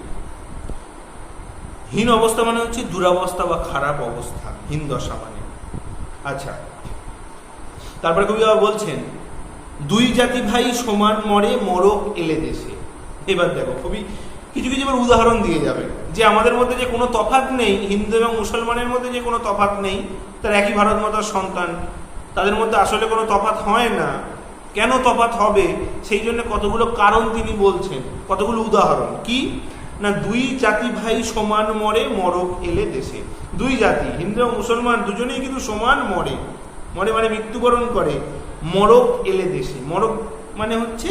হীন অবস্থা মানে হচ্ছে দুরবস্থা বা খারাপ অবস্থা, হীন দশা মানে। আচ্ছা, তারপরে কবি আবার বলছেন, দুই জাতি ভাই সমান মরে, মরক এলে দেশে। এবার দেখো কবি কিছু কিছু এবার উদাহরণ দিয়ে যাবে যে আমাদের মধ্যে যে কোনো তফাৎ নেই, হিন্দু এবং মুসলমানের মধ্যে যে কোনো তফাৎ নেই, তার একই ভারত মাতার সন্তান, তাদের মধ্যে আসলে কোনো তফাৎ হয় না। কেন তফাৎ হবে সেই জন্য কতগুলো কারণ তিনি বলছেন, কতগুলো উদাহরণ। কি না দুই জাতি ভাই সমান মরে মরক এলে দেশে। দুই জাতি হিন্দু এবং মুসলমান দুজনেই কিন্তু সমান মরে, মরে মানে মৃত্যুবরণ করে, মরক এলে দেশে। মরক মানে হচ্ছে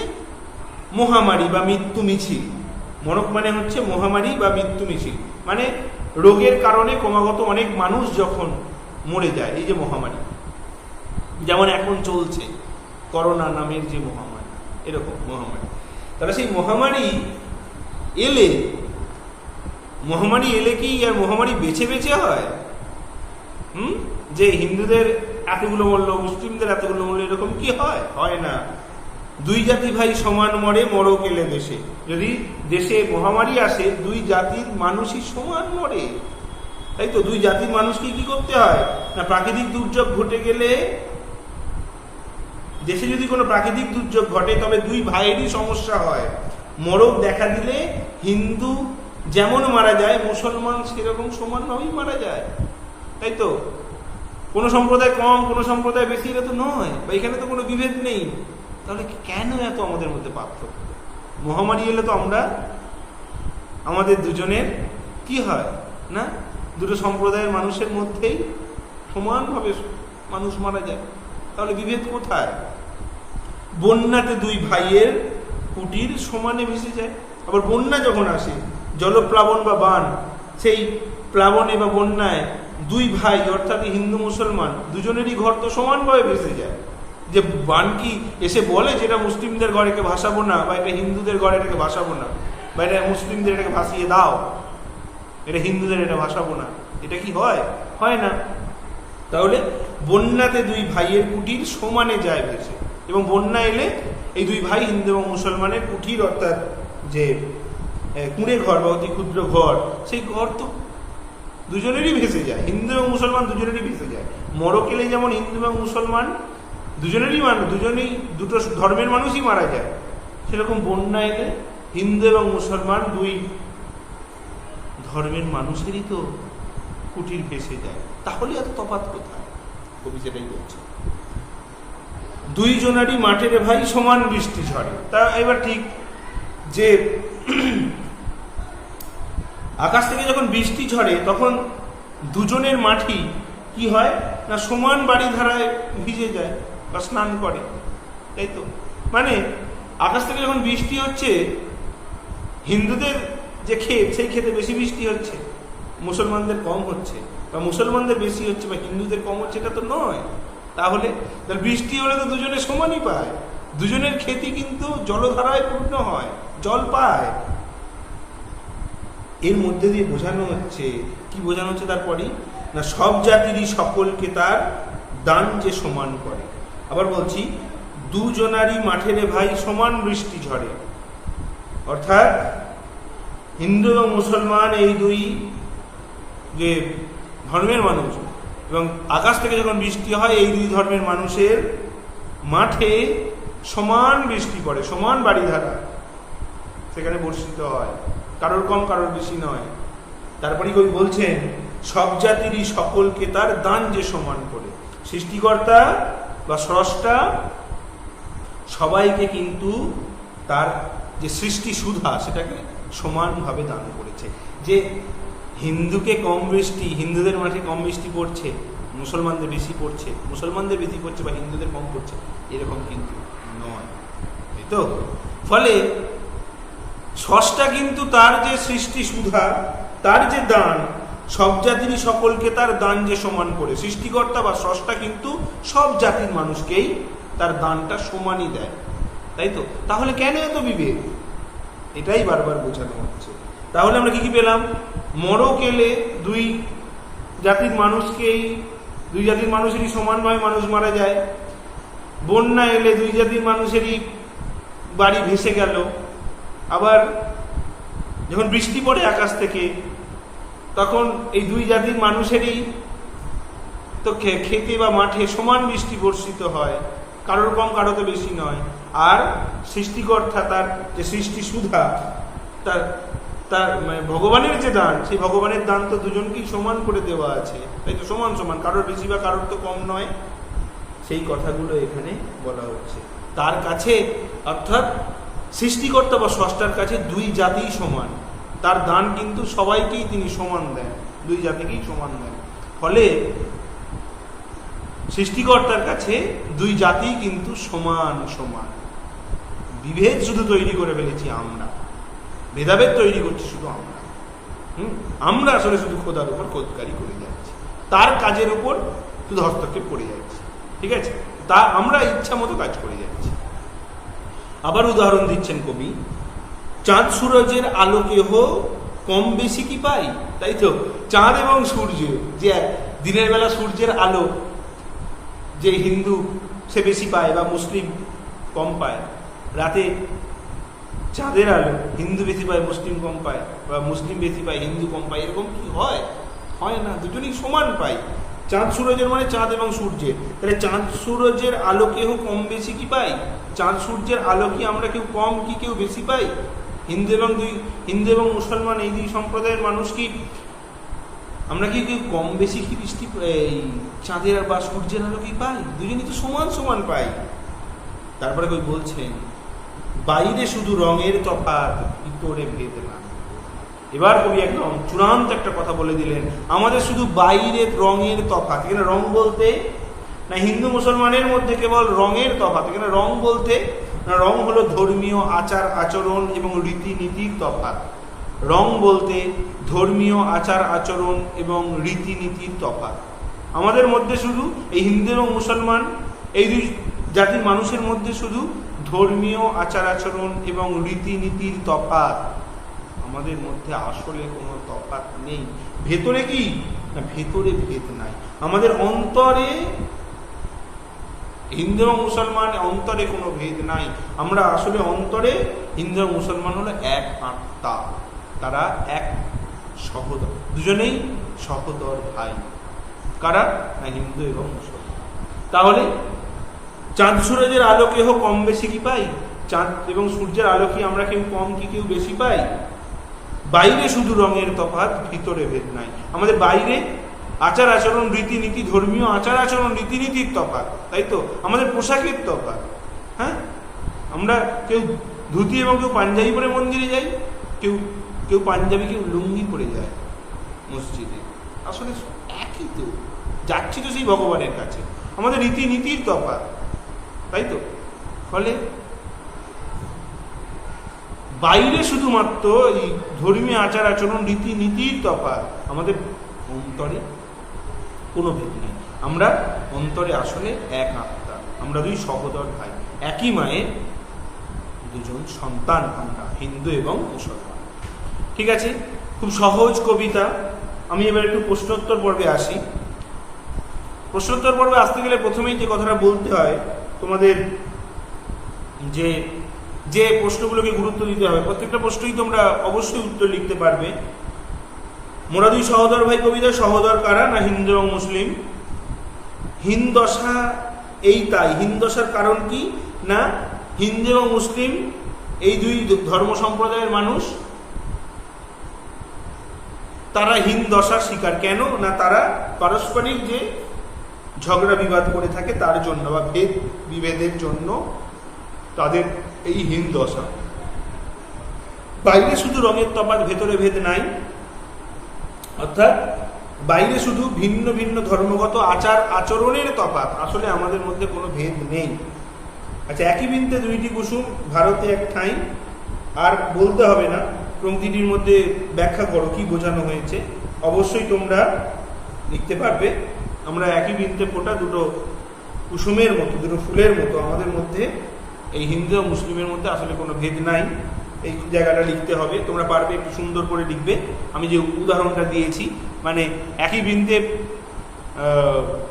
মহামারী বা মৃত্যু মিছিল। মরক মানে হচ্ছে মহামারী বা মৃত্যু মিছিল, মানে রোগের কারণে ক্রমাগত অনেক মানুষ যখন মরে যায়, এই যে মহামারী যেমন এখন চলছে করোনা নামের যে মহামারী, এরকম মহামারী। তাহলে সেই মহামারী এলে কি আর মহামারী বেছে বেছে হয়? যে হিন্দুদের এতগুলো মরল, মুসলিমদের এতগুলো মরল, এরকম কি হয়? হয় না। দুই জাতি ভাই সমান মরে মরক এলে দেশে। যদি দেশে মহামারী আসে, দুই জাতির মানুষই সমান মরে, তাই তো। দুই জাতির মানুষকে কি করতে হয় না, প্রাকৃতিক দুর্যোগ ঘটে গেলে, দেশে যদি কোনো প্রাকৃতিক দুর্যোগ ঘটে তবে দুই ভাইয়েরই সমস্যা হয়। মরক দেখা দিলে হিন্দু যেমন মারা যায়, মুসলমান সেরকম সমানভাবেই মারা যায়, তাই তো। কোনো সম্প্রদায় কম, কোনো সম্প্রদায় বেশি, এটা তো নয়, বা এখানে তো কোনো বিভেদ নেই। তাহলে কেন এত আমাদের মধ্যে পার্থক্য? মহামারী এলে তো আমাদের দুজনের কি হয় না, দুটো সম্প্রদায়ের মানুষের মধ্যেই সমানভাবে মানুষ মারা যায়, তাহলে বিভেদ কোথায়? বন্যাতে দুই ভাইয়ের কুটির সমানে ভেসে যায়। আবার বন্যা যখন আসে, জলপ্লাবন বা বান, সেই প্লাবনে বা বন্যায় দুই ভাই অর্থাৎ হিন্দু মুসলমান দুজনেরই ঘর তো সমানভাবে ভেসে যায়। যে বান কি এসে বলে যে এটা মুসলিমদের ঘর, একে ভাসাবো না, বা এটা হিন্দুদের ঘর, এটাকে ভাসাবো না, বা এটা মুসলিমদের এটাকে ভাসিয়ে দাও, এটা হিন্দুদের এটা ভাসাবো না, এটা কি হয়? হয় না। তাহলে বন্যাতে দুই ভাইয়ের কুটির সমানে যায় ভেসে, এবং বন্যা এলে এই দুই ভাই হিন্দু এবং মুসলমানের কুটির অর্থাৎ যে কুঁড়ে ঘর বা অতি ক্ষুদ্র ঘর, সেই ঘর তো দুজনেরই ভেসে যায়, হিন্দু এবং মুসলমান দুজনেরই ভেসে যায়। মরক এলে যেমন হিন্দু এবং মুসলমান দুজনেরই দুজনেই দুটো ধর্মের মানুষই মারা যায়, সেরকম বন্যা এলে হিন্দু এবং মুসলমান দুই ধর্মের মানুষেরই তো কুটির ভেসে যায়। তাহলে এত তফাৎ কোথায়? কবি সেটাই বলছে, দুইজনারই মাঠের ভাই সমান বৃষ্টি ঝরে। তা এবার ঠিক যে আকাশ থেকে যখন বৃষ্টি ঝরে তখন দুজনের মাঠই কি হয় না, সমান বাড়ি ধারায় ভিজে যায় বা স্নান করে, তাই তো। মানে আকাশ থেকে যখন বৃষ্টি হচ্ছে, হিন্দুদের যে ক্ষেত, সেই ক্ষেতে বেশি বৃষ্টি হচ্ছে, মুসলমানদের কম হচ্ছে, বা মুসলমানদের বেশি হচ্ছে বা হিন্দুদের কম হচ্ছে, এটা তো নয়। তাহলে বৃষ্টি হলে তো দুজনে সমানই পায়, দুজনের ক্ষেতই কিন্তু জলধারায় পূর্ণ হয়, জল পায়। এর মধ্যে দিয়ে বোঝানো হচ্ছে, কি বোঝানো হচ্ছে তারপরই না, সব জাতিরই সকলকে তার দান যে সমান করে। আবার বলছি, দুজনারই মাঠের ভাই সমান বৃষ্টি ঝরে, অর্থাৎ হিন্দু এবং মুসলমান এই দুই যে ধর্মের মানুষ, এবং আকাশ থেকে যখন বৃষ্টি হয় এই দুই ধর্মের মানুষের মাঠে সমান বৃষ্টি পড়ে, সমান বাড়িধারা সেখানে বর্ষিত হয়, কারোর কম কারোর বেশি নয়। তারপরে কবি বলছেন, সব জাতিরই সকলকে তার দান যে সমান করে। সৃষ্টিকর্তা বা স্রষ্টা সবাইকে কিন্তু তার যে সৃষ্টি সুধা সেটাকে সমানভাবে দান করেছে। যে হিন্দুকে কম বৃষ্টি, হিন্দুদের মাঠে কম বৃষ্টি পড়ছে, মুসলমানদের বেশি পড়ছে, মুসলমানদের বেশি পড়ছে বা হিন্দুদের কম পড়ছে, এরকম কিন্তু নয়, তাই তো। ফলে স্রষ্টা কিন্তু তার যে সৃষ্টি সুধা, তার যে দান, সব জাতিরই সকলকে তার দান যে সমান করে। সৃষ্টিকর্তা বা স্রষ্টা কিন্তু সব জাতির মানুষকেই তার দানটা সমানই দেয়, তাই তো। তাহলে কেন এত বিভেদ? এটাই বারবার বোঝানো হচ্ছে। তাহলে আমরা কি পেলাম? মরক এলে দুই জাতির মানুষকেই, দুই জাতির মানুষেরই সমানভাবে মানুষ মারা যায়। বন্যা এলে দুই জাতির মানুষেরই বাড়ি ভেসে গেল। আবার যখন বৃষ্টি পড়ে আকাশ থেকে, তখন এই দুই জাতির মানুষেরই তো খেতে বা মাঠে সমান বৃষ্টি বর্ষিত হয়, কারোর কম কারোতে বেশি নয়। আর সৃষ্টিকর্তা তার যে সৃষ্টি সুধা, তার ভগবানের যে দান, সেই ভগবানের দান তো দুজনকেই সমান করে দেওয়া আছে, তাই তো। সমান সমান, কারোর বেশি বা কারোর তো কম নয়। সেই কথাগুলো এখানে বলা হচ্ছে। তার কাছে অর্থাৎ সৃষ্টিকর্তা বা স্রষ্টার কাছে দুই জাতিই সমান, তার দান কিন্তু সবাইকেই তিনি সমান দেন, দুই জাতিকেই সমান দেন। ফলে সৃষ্টিকর্তার কাছে দুই জাতি কিন্তু সমান সমান। বিভেদ শুধু তৈরি করে ফেলেছি আমরা, ভেদাভেদ তৈরি করছি শুধু আমরা। আমরা আসলে শুধু খোদার উপর খোদকারি করে যাচ্ছি, তার কাজের উপর শুধু হস্তক্ষেপ করে যাচ্ছি, ঠিক আছে? তা আমরা ইচ্ছা মতো কাজ করে যাচ্ছি। আবার উদাহরণ দিচ্ছেন কবি, চাঁদ সূরজের আলো কেহ কম বেশি কি পাই? তাই তো, চাঁদ এবং সূর্য, যে দিনের বেলা সূর্যের আলো যে হিন্দু সে বেশি পায় বা মুসলিম কম পায়, রাতে চাঁদের আলো হিন্দু বেশি পায় মুসলিম কম পায়, বা মুসলিম বেশি পায় হিন্দু কম পায়, এরকম কি হয়? হয় না, দুজনেই সমান পাই। চাঁদ সূরজের মানে চাঁদ এবং সূর্যের, তাহলে চাঁদ সূরজের আলো কেউ কম বেশি কি পাই? চাঁদ সূর্যের আলো কি আমরা কেউ কম কি কেউ বেশি পাই? হিন্দু এবং মুসলমান এই দুই সম্প্রদায়ের মানুষ কি আমরা কি কেউ কম বেশি কি বৃষ্টি এই চাঁদের বা সূর্যের আলো কি পাই? দুজনই তো সমান সমান পাই। তারপরে কই বলছেন, বাইরে শুধু রঙের তফাৎ, ভিতরে ভেদ না। এবার কবি একদম চূড়ান্ত একটা কথা বলে দিলেন, আমাদের শুধু বাইরে রঙের তফাৎ। এখানে রং বলতে না হিন্দু মুসলমানের মধ্যে কেবল রঙের তফাৎ, এখানে রং বলতে না, রং হলো ধর্মীয় আচার আচরণ এবং রীতিনীতির তফাৎ। রং বলতে ধর্মীয় আচার আচরণ এবং রীতিনীতির তফাৎ। আমাদের মধ্যে শুধু এই হিন্দু এবং মুসলমান এই দুই জাতির মানুষের মধ্যে শুধু ধর্মীয় আচার আচরণ এবং রীতিনীতির তফাৎ, আমাদের মধ্যে আসলে কোনো তফাৎ নেই। ভেতরে কি না, ভেতরে ভেদ নাই। আমাদের অন্তরে হিন্দু এবং মুসলমান অন্তরে কোনো ভেদ নাই। আমরা আসলে অন্তরে হিন্দু এবং মুসলমান হলো এক আত্মা, তারা এক সহোদর, দুজনেই সহোদর ভাই। কারা না, হিন্দু এবং মুসলমান। তাহলে চাঁদ সূরজের আলো কেহ কম বেশি কি পাই? চাঁদ এবং সূর্যের আলো কি আমরা কেউ কম কি কেউ বেশি পাই? বাইরে শুধু রঙের তফাৎ, ভিতরে ভেদ নাই। আমাদের বাইরে আচার আচরণ রীতিনীতি, ধর্মীয় আচার আচরণ রীতিনীতির তফাৎ, তাই তো? আমাদের পোশাকের তফাৎ। হ্যাঁ, আমরা কেউ ধুতি এবং কেউ পাঞ্জাবি পরে মন্দিরে যাই, কেউ কেউ পাঞ্জাবি কেউ লুঙ্গি পরে যায় মসজিদে। আসলে একই তো, যাচ্ছি তো সেই ভগবানের কাছে। আমাদের রীতিনীতির তফাৎ, তাই তো? ফলে বাইরে শুধুমাত্র এই ধর্মীয় আচার আচরণ রীতিনীতির তফাৎ, আমাদের অন্তরে কোনো ভেদ নেই। আমরা অন্তরে আসলে এক আত্মা, আমরা দুই সহোদর ভাই, একই মায়ের দুজন সন্তান আমরা, হিন্দু এবং মুসলমান। ঠিক আছে, খুব সহজ কবিতা। আমি এবার একটু প্রশ্নোত্তর পর্বে আসি। প্রশ্নোত্তর পর্বে আসতে গেলে প্রথমেই যে কথাটা বলতে হয় তোমাদের, যে যে প্রশ্নগুলোকে গুরুত্ব দিতে হবে, প্রত্যেকটা প্রশ্নই তোমরা অবশ্যই উত্তর লিখতে পারবে। মোরা দুই সহোদর ভাই কবিতা, সহোদর কারা না, হিন্দু এবং মুসলিম। হিন্দশা এই তাই, হিন্দশার কারণ কি না, হিন্দু এবং মুসলিম এই দুই ধর্ম সম্প্রদায়ের মানুষ তারা হিন্দশার শিকার। কেন না, তারা পারস্পরিক যে ঝগড়া বিবাদ করে থাকে তার জন্য, বা ভেদ বিভেদের জন্য তাদের এই হিন্দশা। বাইরে শুধু রঙের তফাৎ, ভেতরে ভেদ নাই। অর্থাৎ বাইরে শুধু ভিন্ন ভিন্ন ধর্মগত আচার আচরণের তফাৎ, আসলে আমাদের মধ্যে কোনো ভেদ নেই। আচ্ছা, একই বৃন্তে দুইটি কুসুম, ভারতে এক ঠাঁই। আর বলতে হবে না, পংক্তিটির মধ্যে ব্যাখ্যা করো কি বোঝানো হয়েছে, অবশ্যই তোমরা লিখতে পারবে। আমরা একই বৃন্তে ফোটা দুটো কুসুমের মতো, দুটো ফুলের মতো, আমাদের মধ্যে এই হিন্দু ও মুসলিমের মধ্যে আসলে কোনো ভেদ নাই। এই জায়গাটা লিখতে হবে, তোমরা পারবে, একটু সুন্দর করে লিখবে। আমি যে উদাহরণটা দিয়েছি, মানে একই বৃন্তে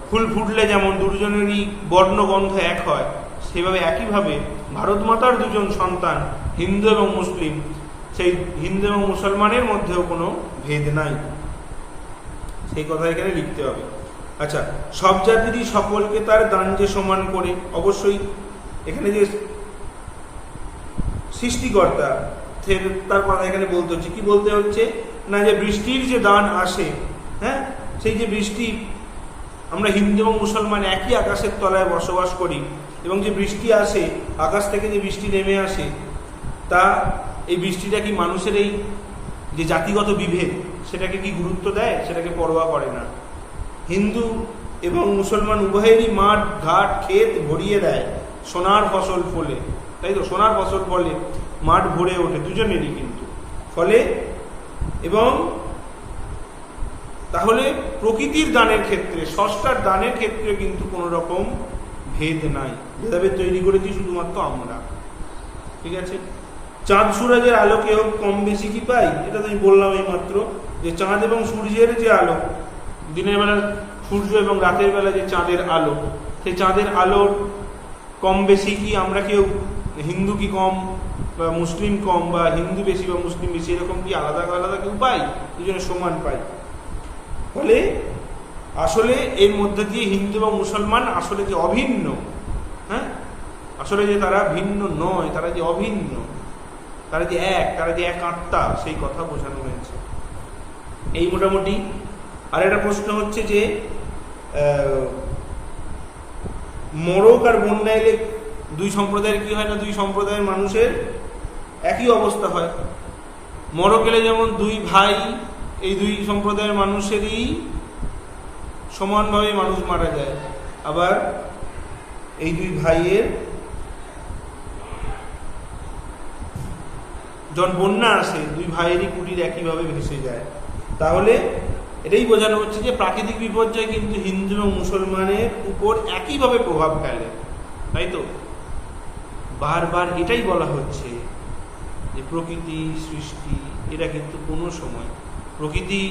ফুল ফুটলে যেমন দুজনেরই বর্ণগন্ধ এক হয়, সেভাবে একইভাবে ভারত মাতার দুজন সন্তান হিন্দু এবং মুসলিম, সেই হিন্দু এবং মুসলমানের মধ্যেও কোনো ভেদ নাই, সেই কথা এখানে লিখতে হবে। আচ্ছা, সব জাতিরই সকলকে তার দান যে সমান করে, অবশ্যই এখানে যে সৃষ্টিকর্তা তার কথা এখানে বলতে হচ্ছে। কি বলতে হচ্ছে না, যে বৃষ্টির যে দান আসে, হ্যাঁ, সেই যে বৃষ্টি, আমরা হিন্দু এবং মুসলমান একই আকাশের তলায় বসবাস করি, এবং যে বৃষ্টি আসে আকাশ থেকে, যে বৃষ্টি নেমে আসে, তা এই বৃষ্টিটা কি মানুষের এই যে জাতিগত বিভেদ সেটাকে কি গুরুত্ব দেয়, সেটাকে পরোয়া করে না। হিন্দু এবং মুসলমান উভয়েরই মাঠ ঘাট ক্ষেত ভরিয়ে দেয়, সোনার ফসল ফলে, তাই তো, সোনার ফসল ফলে মাঠ ভরে ওঠে দুজনেরই কিন্তু ফলে। এবং তাহলে প্রকৃতির দানের ক্ষেত্রে, স্রষ্টার দানের ক্ষেত্রে কিন্তু কোনো রকম ভেদ নাই, ভেদাভেদ তৈরি করেছি শুধুমাত্র আমরা। ঠিক আছে, চাঁদ সূরজের আলোকে হোক কম বেশি কি পাই, এটা তো আমি বললাম এই মাত্র, যে চাঁদ এবং সূর্যের যে আলো, দিনের বেলা সূর্য এবং রাতের বেলা যে চাঁদের আলো, সেই চাঁদের আলোর কম বেশি কি আমরা কেউ, হিন্দু কি কম বা মুসলিম কম, বা হিন্দু বেশি বা মুসলিম বেশি, এরকম কি আলাদা আলাদা কেউ পাই? দুজনে সমান পাই। ফলে আসলে এর মধ্যে দিয়ে হিন্দু এবং মুসলমান আসলে যে অভিন্ন, হ্যাঁ, আসলে যে তারা ভিন্ন নয়, তারা যে অভিন্ন, তারা যে এক, তারা যে এক আত্মা, সেই কথা বোঝানো হয়েছে। এই মোটামুটি। আর একটা প্রশ্ন হচ্ছে যে মরক আর বন্যা এলে দুই সম্প্রদায়ের কি হয় না, দুই সম্প্রদায়ের মানুষের একই অবস্থা হয়। মরক এলে যেমন দুই ভাই, এই দুই সম্প্রদায়ের মানুষেরই সমানভাবে মানুষ মারা যায়, আবার এই দুই ভাইয়ের যখন বন্যা আসে দুই ভাইয়েরই কুটির একইভাবে ভেসে যায়। তাহলে এটাই বোঝানো হচ্ছে যে প্রাকৃতিক বিপর্যয় কিন্তু হিন্দু এবং মুসলমানের উপর একইভাবে প্রভাব ফেলে, তাই তো। বারবার এটাই বলা হচ্ছে যে প্রকৃতি সৃষ্টি এটা কিন্তু কোনো সময়, প্রকৃতি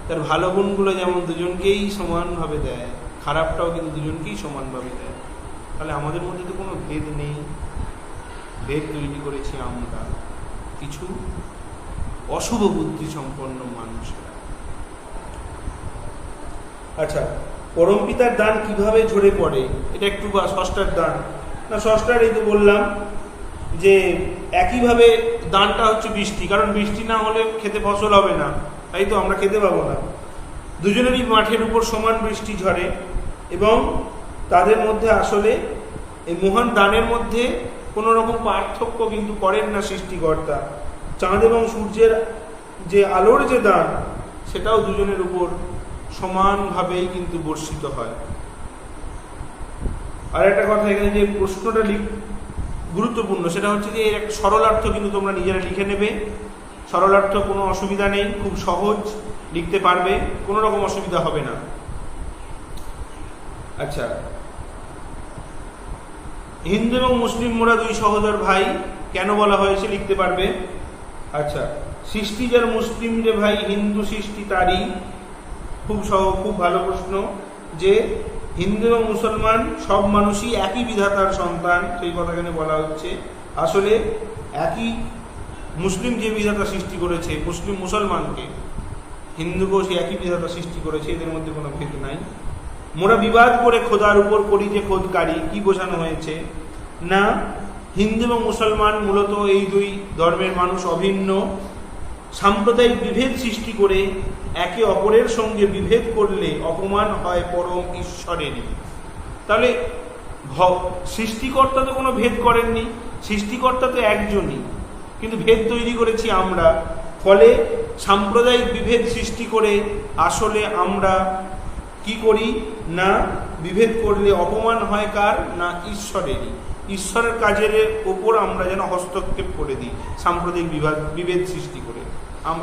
তার ভালো গুণগুলো যেমন দুজনকেই সমানভাবে দেয়, খারাপটাও কিন্তু দুজনকেই সমানভাবে দেয়। তাহলে আমাদের মধ্যে তো কোনো ভেদ নেই, ভেদ তৈরি করেছি আমরা কিছু অশুভ বুদ্ধি সম্পন্ন মানুষেরা। আচ্ছা, পরম পিতার দান কিভাবে ঝরে পড়ে, এটা একটু, বা ষষ্ঠার দান না, ষষ্ঠার এই তো বললাম যে একইভাবে দানটা হচ্ছে বৃষ্টি, কারণ বৃষ্টি না হলে খেতে ফসল হবে না, তাই তো, আমরা খেতে পাবো না। দুজনেরই মাঠের উপর সমান বৃষ্টি ঝরে, এবং তাদের মধ্যে আসলে এই মহান দানের মধ্যে কোনো রকম পার্থক্য কিন্তু করেন না সৃষ্টিকর্তা। চাঁদ এবং সূর্যের যে আলোর যে দান, সেটাও দুজনের উপর সমানভাবেই কিন্তু বর্ষিত হয়। আর একটা কথা এখানে যে প্রশ্নটা গুরুত্বপূর্ণ, সেটা হচ্ছে যে এর সরলার্থ কিন্তু তোমরা নিজেরা লিখে নেবে। সরলার্থ কোনো অসুবিধা নেই, খুব সহজ লিখতে পারবে, কোনো রকম অসুবিধা হবে না। আচ্ছা, হিন্দু এবং মুসলিম মোরা দুই সহোদর ভাই, কেন বলা হয়েছে লিখতে পারবে। আচ্ছা, সৃষ্টি যার মুসলিম রে ভাই, হিন্দু সৃষ্টি তারই। খুব ভালো প্রশ্ন, যে হিন্দু এবং মুসলমান সব মানুষই একই বিধাতার সন্তান, সেই কথা এখানে বলা হচ্ছে। আসলে একই, মুসলিম যে বিধাতা সৃষ্টি করেছে মুসলিম মুসলমানকে, হিন্দুকেও সে একই বিধাতা সৃষ্টি করেছে, এদের মধ্যে কোনো ভেদ নাই। মোরা বিবাদ করে খোদার উপর করি যে খোদকারী, কি বোঝানো হয়েছে না, হিন্দু এবং মুসলমান মূলত এই দুই ধর্মের মানুষ অভিন্ন, সাম্প্রদায়িক বিভেদ সৃষ্টি করে একে অপরের সঙ্গে বিভেদ করলে অপমান হয় পরম ঈশ্বরেরই। তাহলে সৃষ্টিকর্তা তো কোনো ভেদ করেননি, সৃষ্টিকর্তা তো একজনই, কিন্তু ভেদ তৈরি করেছি আমরা। ফলে সাম্প্রদায়িক বিভেদ সৃষ্টি করে আসলে আমরা কি করি না, বিভেদ করলে অপমান হয় কার না, ঈশ্বরেরই। ঈশ্বরের কাজের ওপর আমরা যেন হস্তক্ষেপ করে দিই সাম্প্রদায়িক বিভেদ সৃষ্টি করে,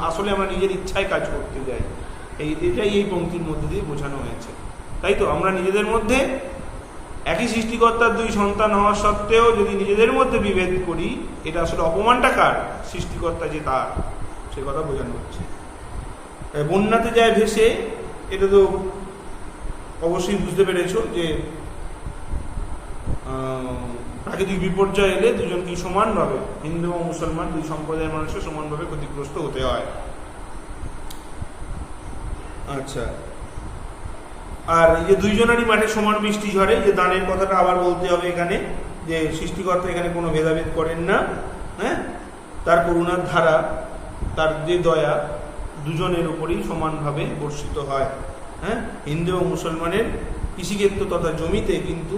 আসলে আমরা নিজের ইচ্ছায় কাজ করতে যাই। এটাই এই পংক্তির মধ্যে দিয়ে বোঝানো হয়েছে, তাই তো। আমরা নিজেদের মধ্যে একই সৃষ্টিকর্তার দুই সন্তান হওয়া সত্ত্বেও যদি নিজেদের মধ্যে বিভেদ করি, এটা আসলে অপমানটা কার, সৃষ্টিকর্তা যে তার, সে কথা বোঝানো হচ্ছে। বন্যাতে যায় ভেসে, এটা তো অবশ্যই বুঝতে পেরেছো যে প্রাকৃতিক বিপর্যয় এলে দুজনকে সমানভাবে, হিন্দু এবং মুসলমান দুই সম্প্রদায়ের মানুষের সমানভাবে ক্ষতিগ্রস্ত হতে হয়। আচ্ছা, আর এই যে দুইজনেরই মাঠে সমান বৃষ্টি ঝরে, যে দানের কথাটা আবার বলতে হবে এখানে, যে সৃষ্টিকর্তা এখানে কোনো ভেদাভেদ করেন না, হ্যাঁ, তার করুণার ধারা, তার যে দয়া দুজনের উপরই সমানভাবে বর্ষিত হয়। হ্যাঁ, হিন্দু এবং মুসলমানের কৃষিক্ষেত্র তথা জমিতে কিন্তু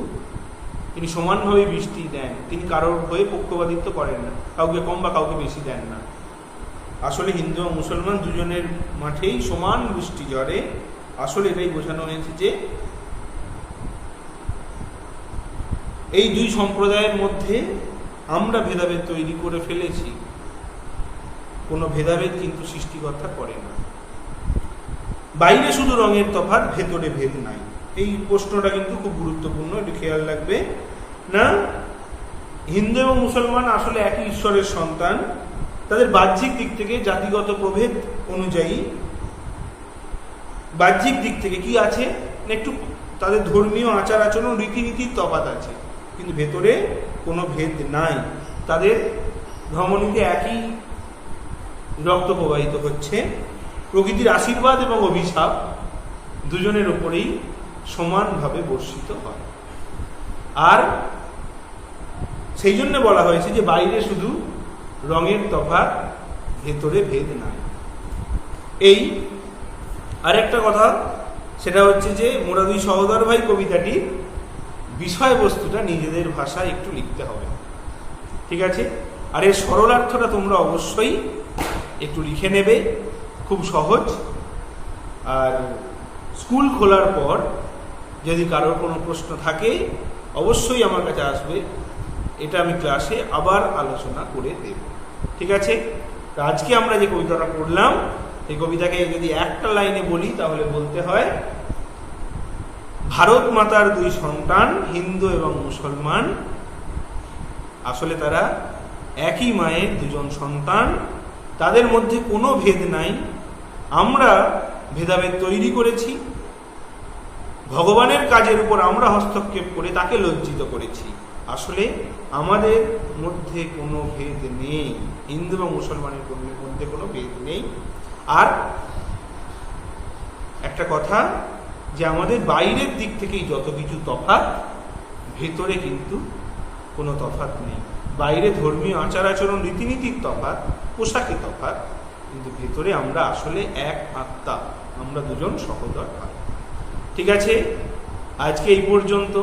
তিনি সমানভাবে বৃষ্টি দেন, তিনি কারোর হয়ে পক্ষপাতিত্ব করেন না, কাউকে কম বা কাউকে বেশি দেন না। আসলে হিন্দু ও মুসলমান দুজনের মাঠেই সমান বৃষ্টি ঝরে। আসলে এটাই বোঝানো হয়েছে যে এই দুই সম্প্রদায়ের মধ্যে আমরা ভেদাভেদ তৈরি করে ফেলেছি, কোনো ভেদাভেদ কিন্তু সৃষ্টিকর্তা করে না। বাইরে শুধু রঙের তফাৎ, ভেতরে ভেদ নাই। এই প্রশ্নটা কিন্তু খুব গুরুত্বপূর্ণ, একটু খেয়াল রাখবে। না, হিন্দু এবং মুসলমান আসলে একই ঈশ্বরের সন্তান। তাদের বাহ্যিক দিক থেকে, জাতিগত প্রভেদ অনুযায়ী বাহ্যিক দিক থেকে কি আছে, একটু তাদের ধর্মীয় আচার আচরণ, রীতিনীতির তফাৎ আছে, কিন্তু ভেতরে কোনো ভেদ নাই। তাদের ধমনীতে একই রক্ত প্রবাহিত হচ্ছে। প্রকৃতির আশীর্বাদ এবং অভিশাপ দুজনের উপরেই সমানভাবে বর্ষিত হয়। আর সেই জন্য বলা হয়েছে যে বাইরে শুধু রঙের তফাৎ, ভেতরে ভেদ নাই। এই আরেকটা কথা, সেটা হচ্ছে যে মোরা দুই সহোদর ভাই কবিতাটির বিষয়বস্তুটা নিজেদের ভাষায় একটু লিখতে হবে, ঠিক আছে? আর এর সরলার্থটা তোমরা অবশ্যই একটু লিখে নেবে, খুব সহজ। আর স্কুল খোলার পর যদি কারোর কোনো প্রশ্ন থাকে অবশ্যই আমার কাছে আসবে, এটা আমি ক্লাসে আবার আলোচনা করে দেব, ঠিক আছে? তো আজকে আমরা যে কবিতাটা পড়লাম, এই কবিতাকে যদি একটা লাইনে বলি তাহলে বলতে হয়, ভারত মাতার দুই সন্তান হিন্দু এবং মুসলমান, আসলে তারা একই মায়ের দুজন সন্তান, তাদের মধ্যে কোনো ভেদ নাই। আমরা ভেদাভেদ তৈরি করেছি, ভগবানের কাজের উপর আমরা হস্তক্ষেপ করে তাকে লজ্জিত করেছি। আসলে আমাদের মধ্যে কোনো ভেদ নেই, হিন্দু এবং মুসলমানের মধ্যে কোনো ভেদ নেই। আর একটা কথা, যে আমাদের বাইরের দিক থেকেই যত কিছু তফাৎ, ভেতরে কিন্তু কোনো তফাৎ নেই। বাইরে ধর্মীয় আচার আচরণ, রীতিনীতির তফাৎ, পোশাকে তফাৎ, কিন্তু ভেতরে আমরা আসলে এক আত্মা, আমরা দুজন সহোদর ভাই, ঠিক আছে? আজকে এই পর্যন্ত।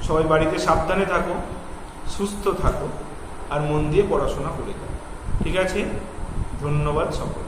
সবাই বাড়িতে সাবধানে থাকো, সুস্থ থাকো, আর মন দিয়ে পড়াশোনা করে যাও, ঠিক আছে? ধন্যবাদ সকলকে।